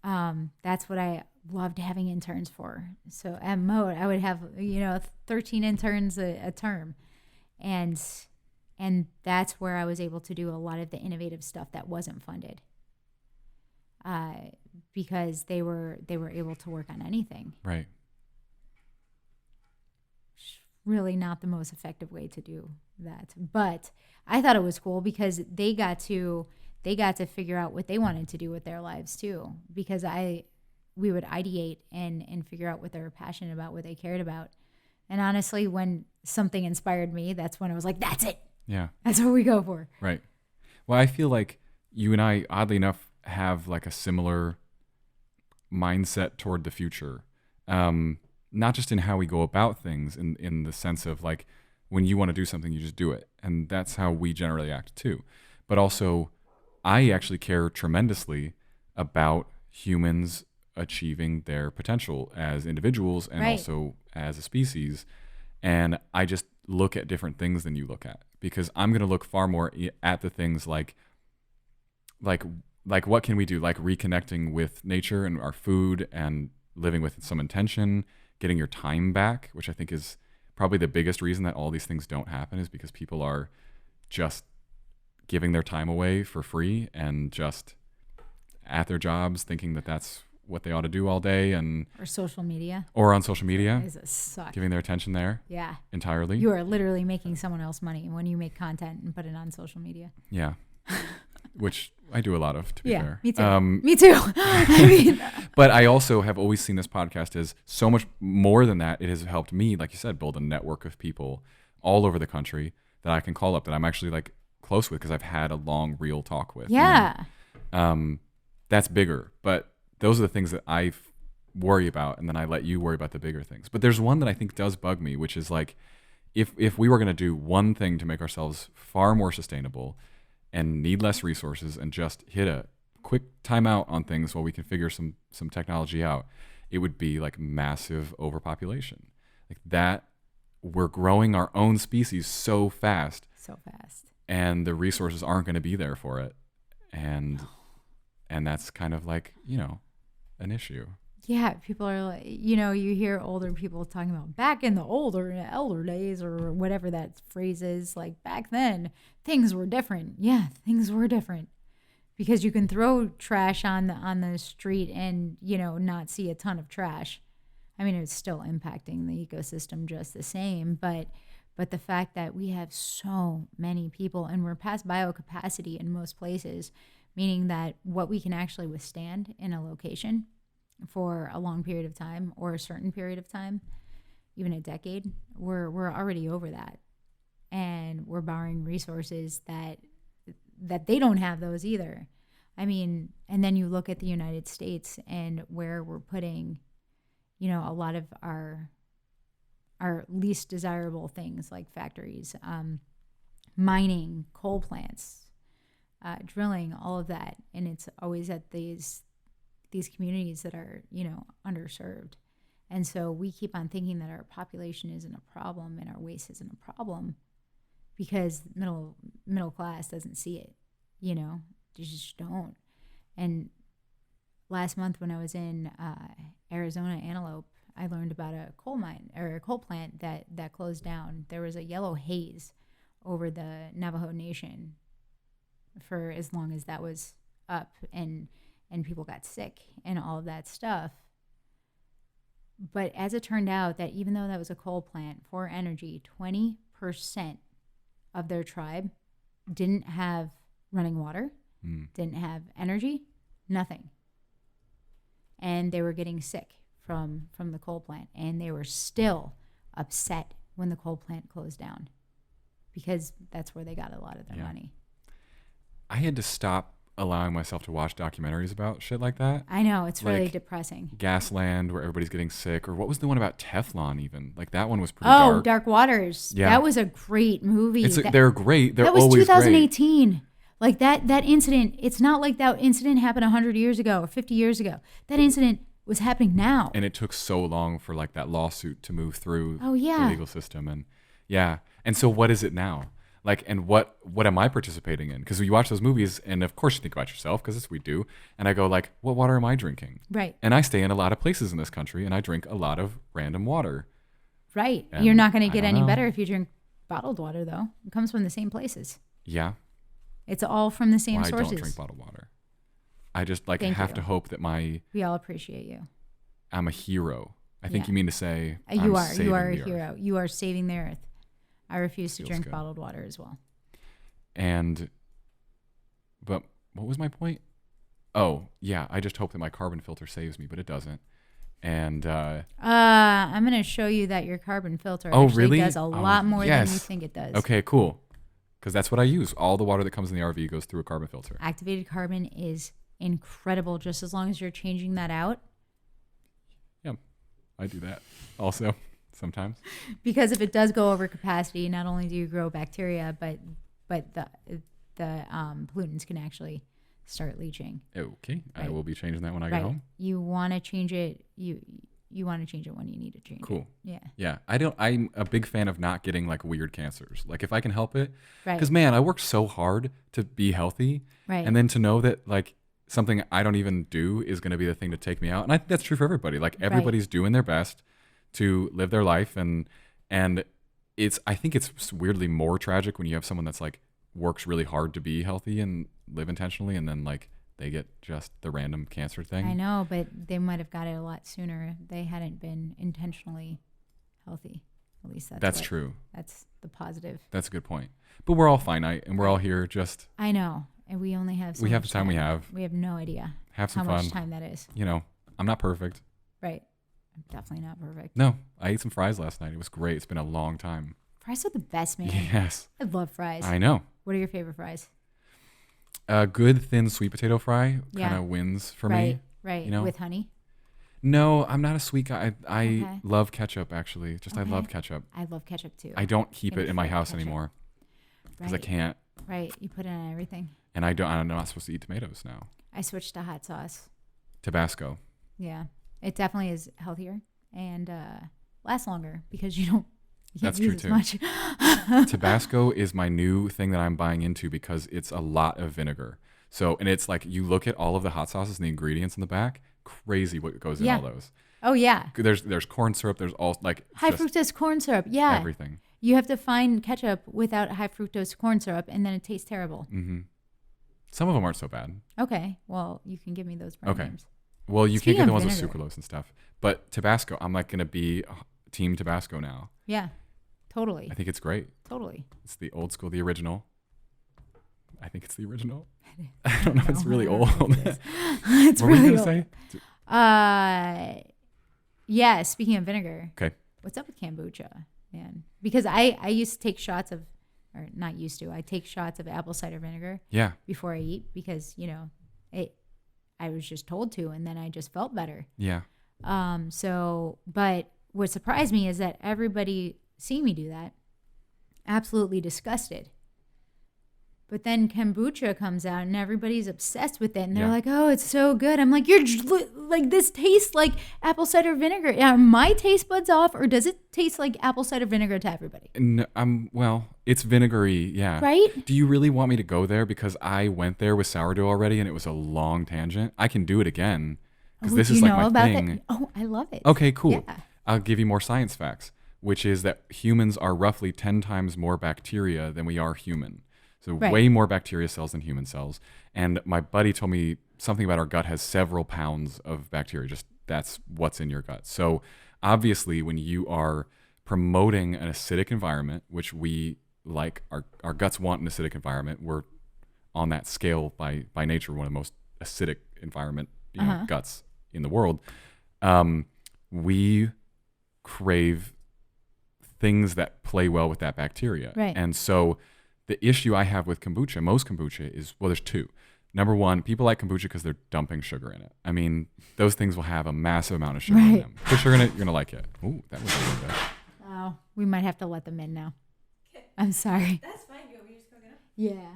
That's what I loved having interns for. So at Moat, I would have 13 interns a term, and that's where I was able to do a lot of the innovative stuff that wasn't funded, because they were able to work on anything. Right. Really not the most effective way to do that, but I thought it was cool because they got to figure out what they wanted to do with their lives too, because we would ideate and figure out what they were passionate about, what they cared about. And honestly, when something inspired me, that's when I was like, that's it. Yeah. That's what we go for. Right. Well, I feel like you and I, oddly enough, have like a similar mindset toward the future. Not just in how we go about things, in the sense of like, when you want to do something, you just do it. And that's how we generally act too. But also, I actually care tremendously about humans achieving their potential as individuals and also as a species. And I just look at different things than you look at, because I'm going to look far more at the things like what can we do? Like reconnecting with nature and our food and living with some intention, getting your time back, which I think is probably the biggest reason that all these things don't happen, is because people are just giving their time away for free and just at their jobs thinking that that's what they ought to do all day, and or social media, or on social media, suck. Giving their attention there. Yeah. Entirely. You are literally making someone else money when you make content and put it on social media. Yeah. Which I do a lot of, to be fair. Me too. Me too. I mean, but I also have always seen this podcast as so much more than that. It has helped me, like you said, build a network of people all over the country that I can call up, that I'm actually like close with because I've had a long, real talk with. Yeah. That's bigger. But those are the things that I worry about, and then I let you worry about the bigger things. But there's one that I think does bug me, which is like, if we were going to do one thing to make ourselves far more sustainable and need less resources and just hit a quick timeout on things while we can figure some technology out, it would be like massive overpopulation. Like that, we're growing our own species so fast. And the resources aren't going to be there for it. And that's kind of like, an issue. Yeah, people are like, you hear older people talking about back in the elder days, or whatever that phrase is, like back then things were different. Yeah, things were different, because you can throw trash on the street and not see a ton of trash. I mean, it's still impacting the ecosystem just the same, but the fact that we have so many people and we're past biocapacity in most places, meaning that what we can actually withstand in a location for a long period of time, or a certain period of time, even a decade, we're already over that. And we're borrowing resources that they don't have those either. I mean, and then you look at the United States and where we're putting, a lot of our least desirable things like factories, mining, coal plants, drilling, all of that. And it's always at these communities that are, underserved. And so we keep on thinking that our population isn't a problem and our waste isn't a problem because middle class doesn't see it, they just don't. And last month when I was in Arizona, Antelope, I learned about a coal mine or a coal plant that closed down. There was a yellow haze over the Navajo Nation for as long as that was up, and people got sick and all of that stuff. But as it turned out, that even though that was a coal plant for energy, 20% of their tribe didn't have running water, didn't have energy, nothing. And they were getting sick from the coal plant. And they were still upset when the coal plant closed down because that's where they got a lot of their money. I had to stop allowing myself to watch documentaries about shit like that. I know, it's really depressing. Gasland, where everybody's getting sick, or what was the one about Teflon even? Like that one was pretty dark. Oh, Dark Waters. Yeah. That was a great movie. They're great. They're always great. That was 2018. Great. Like that incident, it's not like that incident happened 100 years ago or 50 years ago. That incident was happening now. And it took so long for like that lawsuit to move through the legal system. And so what is it now? Like, and what am I participating in? Because you watch those movies, and of course you think about yourself, because that's what we do. And I go like, what water am I drinking? Right. And I stay in a lot of places in this country, and I drink a lot of random water. Right. And you're not going to get any better if you drink bottled water, though. It comes from the same places. Yeah. It's all from the same sources. I don't drink bottled water. I just have to hope that we all appreciate you. I'm a hero. I think you mean to say you are a hero. You are saving the earth. I refuse to drink bottled water as well. But what was my point? Oh, yeah, I just hope that my carbon filter saves me, but it doesn't. And I'm going to show you that your carbon filter really does a lot more than you think it does. Okay, cool. Because that's what I use. All the water that comes in the RV goes through a carbon filter. Activated carbon is incredible, just as long as you're changing that out. Yeah, I do that also. Sometimes. Because if it does go over capacity, not only do you grow bacteria, but the pollutants can actually start leaching. Okay, right. I will be changing that when I get home. You want to change it. You want to change it when you need to change it. Cool. Yeah. Yeah. I'm a big fan of not getting like weird cancers. Like if I can help it. Right. Because man, I worked so hard to be healthy. Right. And then to know that like something I don't even do is going to be the thing to take me out. And I think that's true for everybody. Like everybody's doing their best to live their life, and I think it's weirdly more tragic when you have someone that's like works really hard to be healthy and live intentionally, and then like they get just the random cancer thing. I know, but they might have got it a lot sooner if they hadn't been intentionally healthy. At least that's true. That's the positive. That's a good point. But we're all finite, and we're all here just. I know, and we only have. We have the time we have. We have no idea. Have some fun. How much time that is. I'm not perfect. Right. I'm definitely not perfect. No, I ate some fries last night. It was great. It's been a long time. Fries are the best, man. Yes. I love fries. I know. What are your favorite fries? A good thin sweet potato fry kind of wins for me. Right. With honey? No, I'm not a sweet guy. I love ketchup, actually. I love ketchup. I love ketchup, too. I don't keep it in my house anymore because I can't. Right. You put it on everything. And I'm not supposed to eat tomatoes now. I switched to hot sauce. Tabasco. Yeah. It definitely is healthier and lasts longer because you don't That's use true as too. much. Tabasco is my new thing that I'm buying into because it's a lot of vinegar. So, and it's like you look at all of the hot sauces and the ingredients in the back, crazy what goes in all those. Oh yeah. There's corn syrup, there's all like high fructose corn syrup. Yeah. Everything. You have to find ketchup without high fructose corn syrup and then it tastes terrible. Mm-hmm. Some of them aren't so bad. Okay. Well, you can give me those brand names. Well, you can't get the ones with sucralose and stuff. But Tabasco, I'm like going to be team Tabasco now. Yeah, totally. I think it's great. Totally. It's the old school, the original. I think it's the original. I don't know. It's really old. It's what really were you going to say? Yeah, speaking of vinegar. Okay. What's up with kombucha, man? Because I used to take shots of, or not used to, I take shots of apple cider vinegar before I eat because, I was just told to, and then I just felt better. Yeah. But what surprised me is that everybody seeing me do that, absolutely disgusted. But then kombucha comes out and everybody's obsessed with it. And they're Yeah. like, oh, it's so good. I'm like, like, this tastes like apple cider vinegar. Are my taste buds off, or does it taste like apple cider vinegar to everybody? No, well, it's vinegary, yeah. Right? Do you really want me to go there? Because I went there with sourdough already, and it was a long tangent. I can do it again because this do is you like know my about thing. that? Oh, I love it. Okay, cool. Yeah. I'll give you more science facts, which is that humans are roughly 10 times more bacteria than we are human. So Right. way more bacteria cells than human cells. And my buddy told me something about our gut has several pounds of bacteria. Just that's what's in your gut. So obviously, when you are promoting an acidic environment, which we like, our guts want an acidic environment. We're on that scale by nature, one of the most acidic environment guts in the world. We crave things that play well with that bacteria. Right. And so the issue I have with kombucha, most kombucha is, well, there's two. Number one, people like kombucha because they're dumping sugar in it. I mean, those things will have a massive amount of sugar in Right. them. Put sugar in it, you're going to like it. Ooh, that was really good. Oh, we might have to let them in now. I'm sorry. That's fine. You want me to just go get them? Yeah.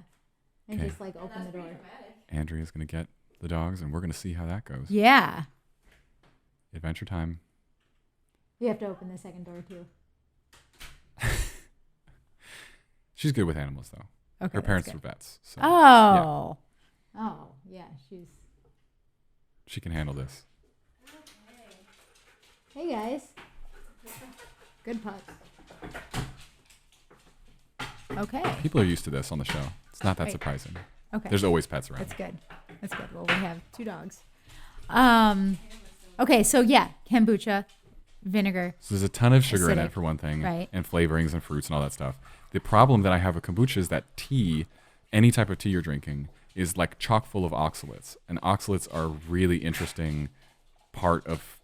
And Okay. just like open That's the pretty door. dramatic. Andrea's going to get the dogs, and we're going to see how that goes. Yeah. Adventure time. You have to open the second door too. She's good with animals, though. Okay. Her that's parents good. were vets, so Oh. Oh, yeah. She's. she can handle this. Hey guys. Good pup. Okay. People are used to this on the show. It's not that Right. surprising. Okay. There's always pets around. That's good. That's good. Well, we have 2 dogs. Okay, so yeah, kombucha, vinegar. So there's a ton of sugar in Acidic. it, for one thing, Right. and flavorings and fruits and all that stuff. The problem that I have with kombucha is that tea, any type of tea you're drinking, is like chock full of oxalates. And oxalates are a really interesting part of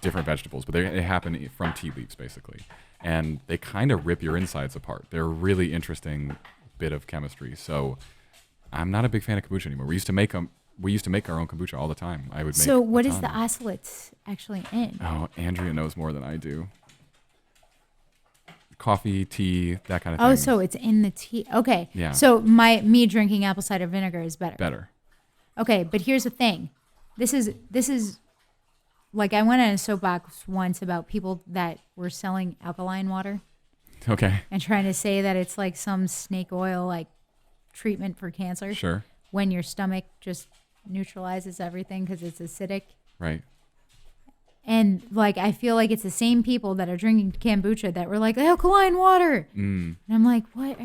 different vegetables, but they happen from tea leaves, basically. And they kind of rip your insides apart. They're a really interesting bit of chemistry. So I'm not a big fan of kombucha anymore. We used to make them. We used to make our own kombucha all the time. I would make. So a what is the ton. oxalates actually in? Oh, Andrea knows more than I do. Coffee, tea, that kind of Oh, thing. so it's in the tea. Okay. Yeah. So me drinking apple cider vinegar is better. Better. Okay, but here's the thing. This is like I went on a soapbox once about people that were selling alkaline water Okay. and trying to say that it's like some snake oil like treatment for cancer Sure. when your stomach just neutralizes everything because it's acidic. Right. And like I feel like it's the same people that are drinking kombucha that were like alkaline water. Mm. And I'm like, what?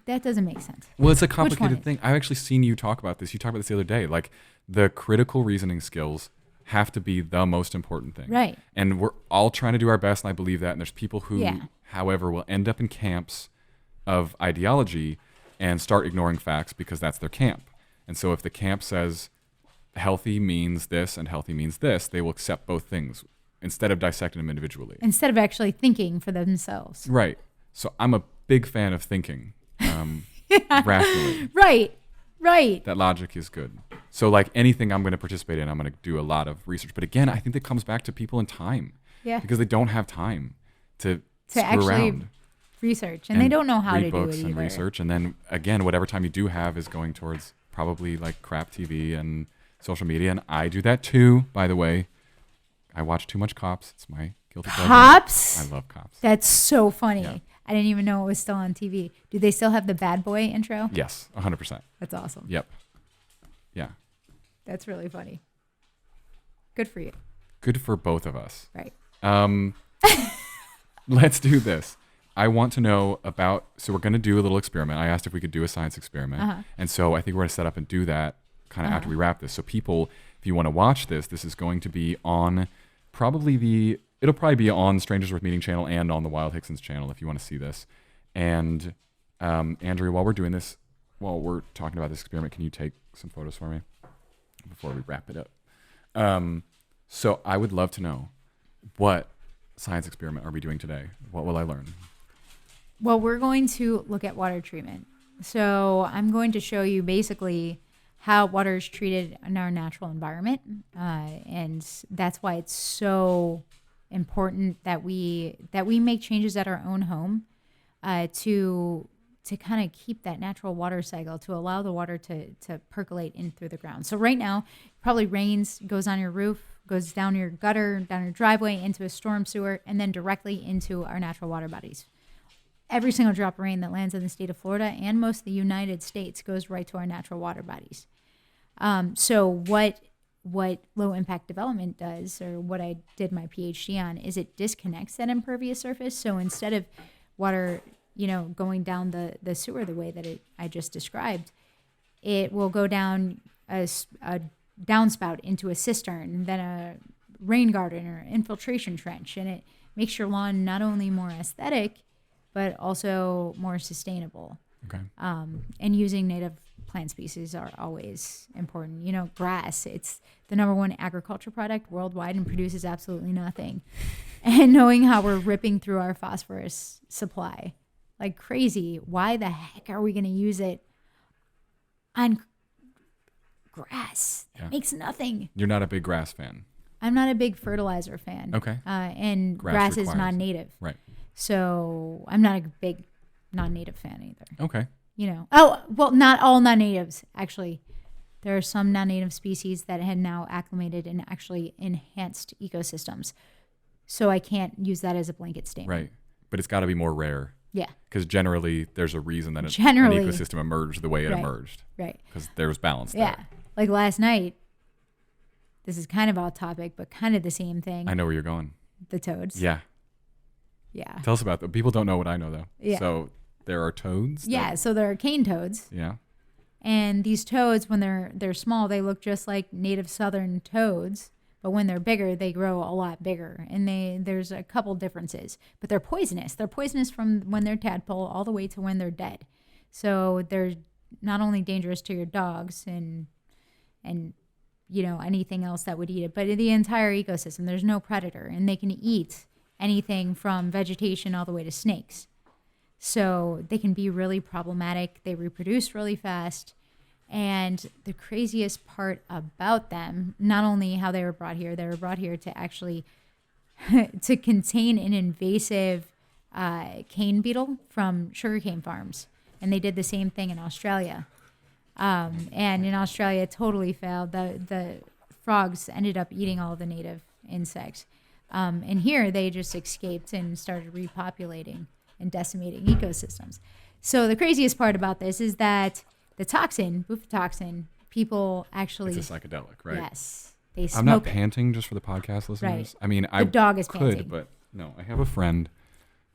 That doesn't make sense. Well, it's a one complicated is- thing. I've actually seen you talk about this. You talked about this the other day. Like the critical reasoning skills have to be the most important thing. Right. And we're all trying to do our best, and I believe that. And there's people who, Yeah. however, will end up in camps of ideology and start ignoring facts because that's their camp. And so if the camp says healthy means this and healthy means this, they will accept both things instead of dissecting them individually. Instead of actually thinking for themselves. Right. So I'm a big fan of thinking rationally. Right. That logic is good. So like anything I'm going to participate in, I'm going to do a lot of research. But again, I think that comes back to people and time. Yeah. Because they don't have time to screw actually around. Research. And they don't know how read to do books it and either. research. And then again, whatever time you do have is going towards probably like crap TV and social media. And I do that too, by the way. I watch too much Cops. It's my guilty pleasure. Cops? I love Cops. That's so funny. Yeah. I didn't even know it was still on TV. Do they still have the bad boy intro? Yes, 100%. That's awesome. Yep. Yeah. That's really funny. Good for you. Good for both of us. Right. Let's do this. I want to know about, so we're going to do a little experiment. I asked if we could do a science experiment. Uh-huh. And so I think we're going to set up and do that kind of after we wrap this. So people, if you want to watch this, this is going to be on it'll probably be on Strangers Worth Meeting channel and on the Wild Hickson's channel if you want to see this. And Andrea, while we're doing this, while we're talking about this experiment, can you take some photos for me before we wrap it up? So I would love to know, what science experiment are we doing today? What will I learn? Well, we're going to look at water treatment. So I'm going to show you basically how water is treated in our natural environment. And that's why it's so important that we make changes at our own home to kind of keep that natural water cycle, to allow the water to percolate in through the ground. So right now, probably rains, goes on your roof, goes down your gutter, down your driveway, into a storm sewer, and then directly into our natural water bodies. Every single drop of rain that lands in the state of Florida and most of the United States goes right to our natural water bodies. So what low impact development does, or what I did my PhD on, is it disconnects that impervious surface. So instead of water, going down the sewer the way that I just described, it will go down a downspout into a cistern, then a rain garden or infiltration trench, and it makes your lawn not only more aesthetic, but also more sustainable. Okay. And using native plant species are always important. Grass, it's the number one agriculture product worldwide and produces absolutely nothing. And knowing how we're ripping through our phosphorus supply like crazy, why the heck are we going to use it on grass? It makes nothing. You're not a big grass fan. I'm not a big fertilizer fan. Okay. And grass is non-native. Right. So I'm not a big non-native fan either. Okay. Not all non-natives, actually. There are some non-native species that had now acclimated and actually enhanced ecosystems. So I can't use that as a blanket statement. Right. But it's got to be more rare. Yeah. Because generally, there's a reason that an ecosystem emerged the way it emerged. Right. Because there was balance there. Yeah. Like last night, this is kind of off topic, but kind of the same thing. I know where you're going. The toads. Yeah. Yeah. Tell us about that. People don't know what I know, though. Yeah. So there are toads? Yeah. So there are cane toads. Yeah. And these toads, when they're small, they look just like native southern toads. But when they're bigger, they grow a lot bigger. And there's a couple differences. But they're poisonous. They're poisonous from when they're tadpole all the way to when they're dead. So they're not only dangerous to your dogs and anything else that would eat it, but in the entire ecosystem, there's no predator. And they can eat anything from vegetation all the way to snakes. So they can be really problematic. They reproduce really fast. And the craziest part about them, not only how they were brought here to actually to contain an invasive cane beetle from sugarcane farms. And they did the same thing in Australia. And in Australia, it totally failed. The frogs ended up eating all the native insects. And here, they just escaped and started repopulating and decimating ecosystems. So the craziest part about this is that the toxin, bufotoxin, people actually... It's a psychedelic, right? Yes. They smoke I'm not it. panting just for the podcast listeners. Right. I mean, I dog is could, panting. But no, I have a friend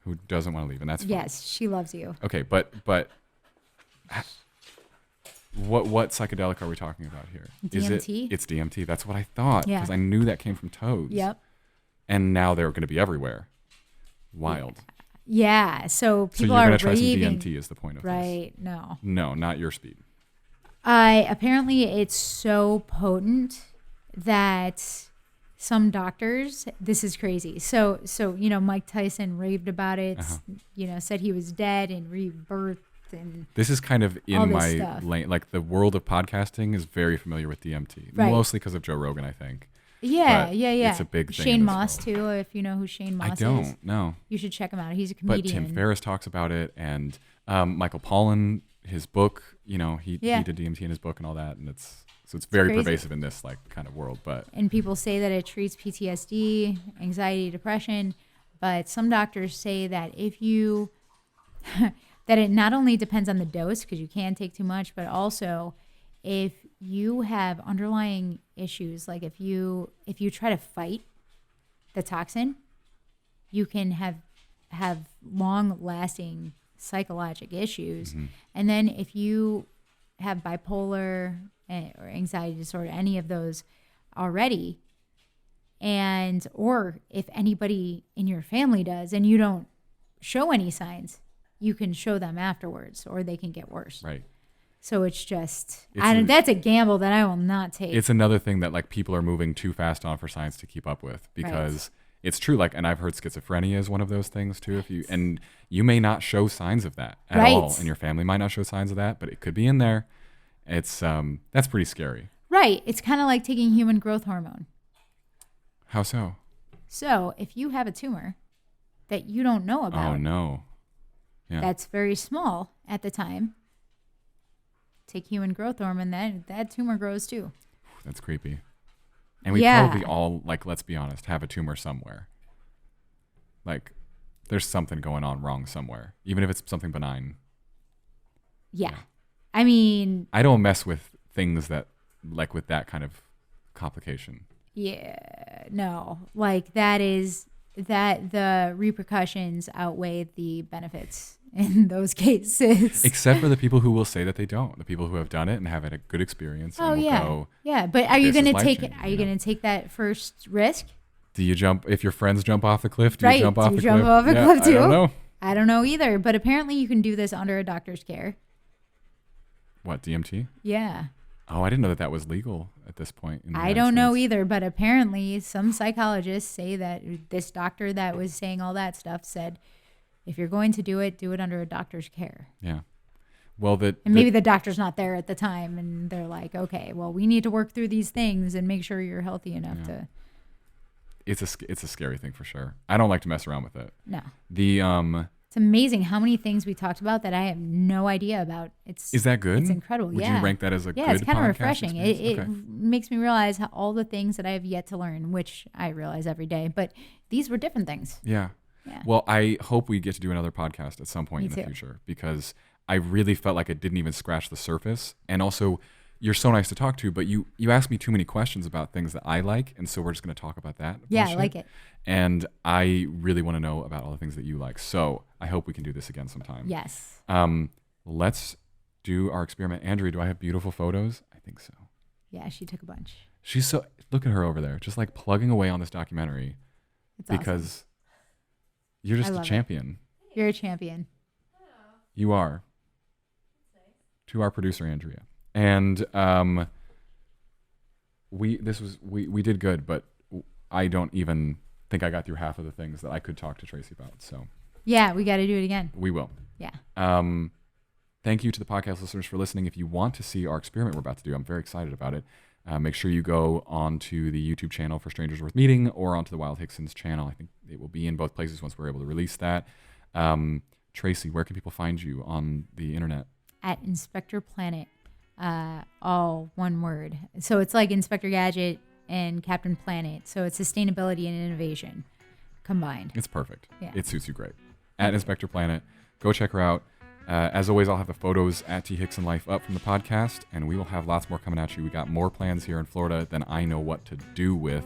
who doesn't want to leave, and that's fine. Yes, she loves you. Okay, but what psychedelic are we talking about here? DMT? It's DMT. That's what I thought, Yeah. because I knew that came from toads. Yep. And now they're going to be everywhere. Wild. Yeah, so people so you're are going to try raving. some DMT is the point of this. Right, no. No, not your speed. Apparently it's so potent that some doctors, this is crazy. So Mike Tyson raved about it, said he was dead and rebirthed. And this is kind of in my stuff. lane. Like the world of podcasting is very familiar with DMT, Right. mostly because of Joe Rogan, I think. Yeah, But yeah. it's a big thing in Shane this Moss, world. too, if you know who Shane Moss I is. don't, no. You should check him out. He's a But comedian. Tim Ferriss talks about it, and Michael Pollan, his book, he did DMT in his book and all that, and it's very crazy. pervasive in this kind of world. But And people say that it treats PTSD, anxiety, depression, but some doctors say that if you that it not only depends on the dose, because you can take too much, but also if you have underlying issues, like if you try to fight the toxin, you can have long-lasting psychologic issues. Mm-hmm. And then if you have bipolar or anxiety disorder, any of those already, or if anybody in your family does and you don't show any signs, you can show them afterwards, or they can get worse. right. So it's that's a gamble that I will not take. It's another thing that people are moving too fast on for science to keep up with, because it's true. And I've heard schizophrenia is one of those things too. And you may not show signs of that at all, and your family might not show signs of that, but it could be in there. It's that's pretty scary. Right. It's kind of like taking human growth hormone. How so? So if you have a tumor that you don't know about, Oh no. Yeah. that's very small at the time, take human growth hormone, that tumor grows too. That's creepy. And we Yeah. probably all, like, let's be honest, have a tumor somewhere. Like, there's something going on wrong somewhere, even if it's something benign. Yeah. I mean, I don't mess with things that, like, with that kind of complication. yeah, no. Like that the repercussions outweigh the benefits in those cases. Except for the people who will say that they don't. The people who have done it and have had a good experience. Oh and will yeah. go, Yeah, but are you "This is going to take life-changing," are you going to take that first risk? Do you jump, if your friends jump off the cliff, do Right. you jump off Do you the jump cliff? off a Yeah, cliff I don't too? know. I don't know either, but apparently you can do this under a doctor's care. What, DMT? Yeah. Oh, I didn't know that that was legal at this point. In the I United don't know States. either, but apparently some psychologists say that this doctor that was saying all that stuff said, if you're going to do it under a doctor's care. Yeah. Well, And maybe the doctor's not there at the time, and they're like, okay, well, we need to work through these things and make sure you're healthy enough to. it's a scary thing for sure. I don't like to mess around with it. No. The It's amazing how many things we talked about that I have no idea about. is that good? It's incredible. Would Yeah. you rank that as a Yeah, good it's kind of podcast refreshing. It experience? Okay. makes me realize all the things that I have yet to learn, which I realize every day. But these were different things. Yeah. Yeah. Well, I hope we get to do another podcast at some point Me in the too. future, because I really felt like it didn't even scratch the surface. And also, you're so nice to talk to, but you ask me too many questions about things that I like, and so we're just going to talk about that. Yeah, I bullshit. like it. And I really want to know about all the things that you like. So I hope we can do this again sometime. Yes. Let's do our experiment. Andrea, do I have beautiful photos? I think so. Yeah, she took a bunch. She's so, look at her over there, just like plugging away on this documentary, It's awesome. because you're just I a love it. champion. You're a champion. You are. To our producer, Andrea. And we did good, but I don't even think I got through half of the things that I could talk to Tracy about. So Yeah, we got to do it again. we will. Yeah. Thank you to the podcast listeners for listening. If you want to see our experiment we're about to do, I'm very excited about it. Make sure you go onto the YouTube channel for Strangers Worth Meeting, or onto the Wild Hickson's channel. I think it will be in both places once we're able to release that. Tracy, where can people find you on the internet? At Inspector Planet, all one word. So it's like Inspector Gadget and Captain Planet. So it's sustainability and innovation combined. It's perfect. Yeah. It suits you great. At Inspector Planet, go check her out. As always, I'll have the photos at T. Hickson Life up from the podcast, and we will have lots more coming at you. We got more plans here in Florida than I know what to do with.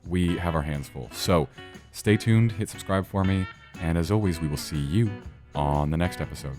We have our hands full. So stay tuned, hit subscribe for me, and as always, we will see you on the next episode.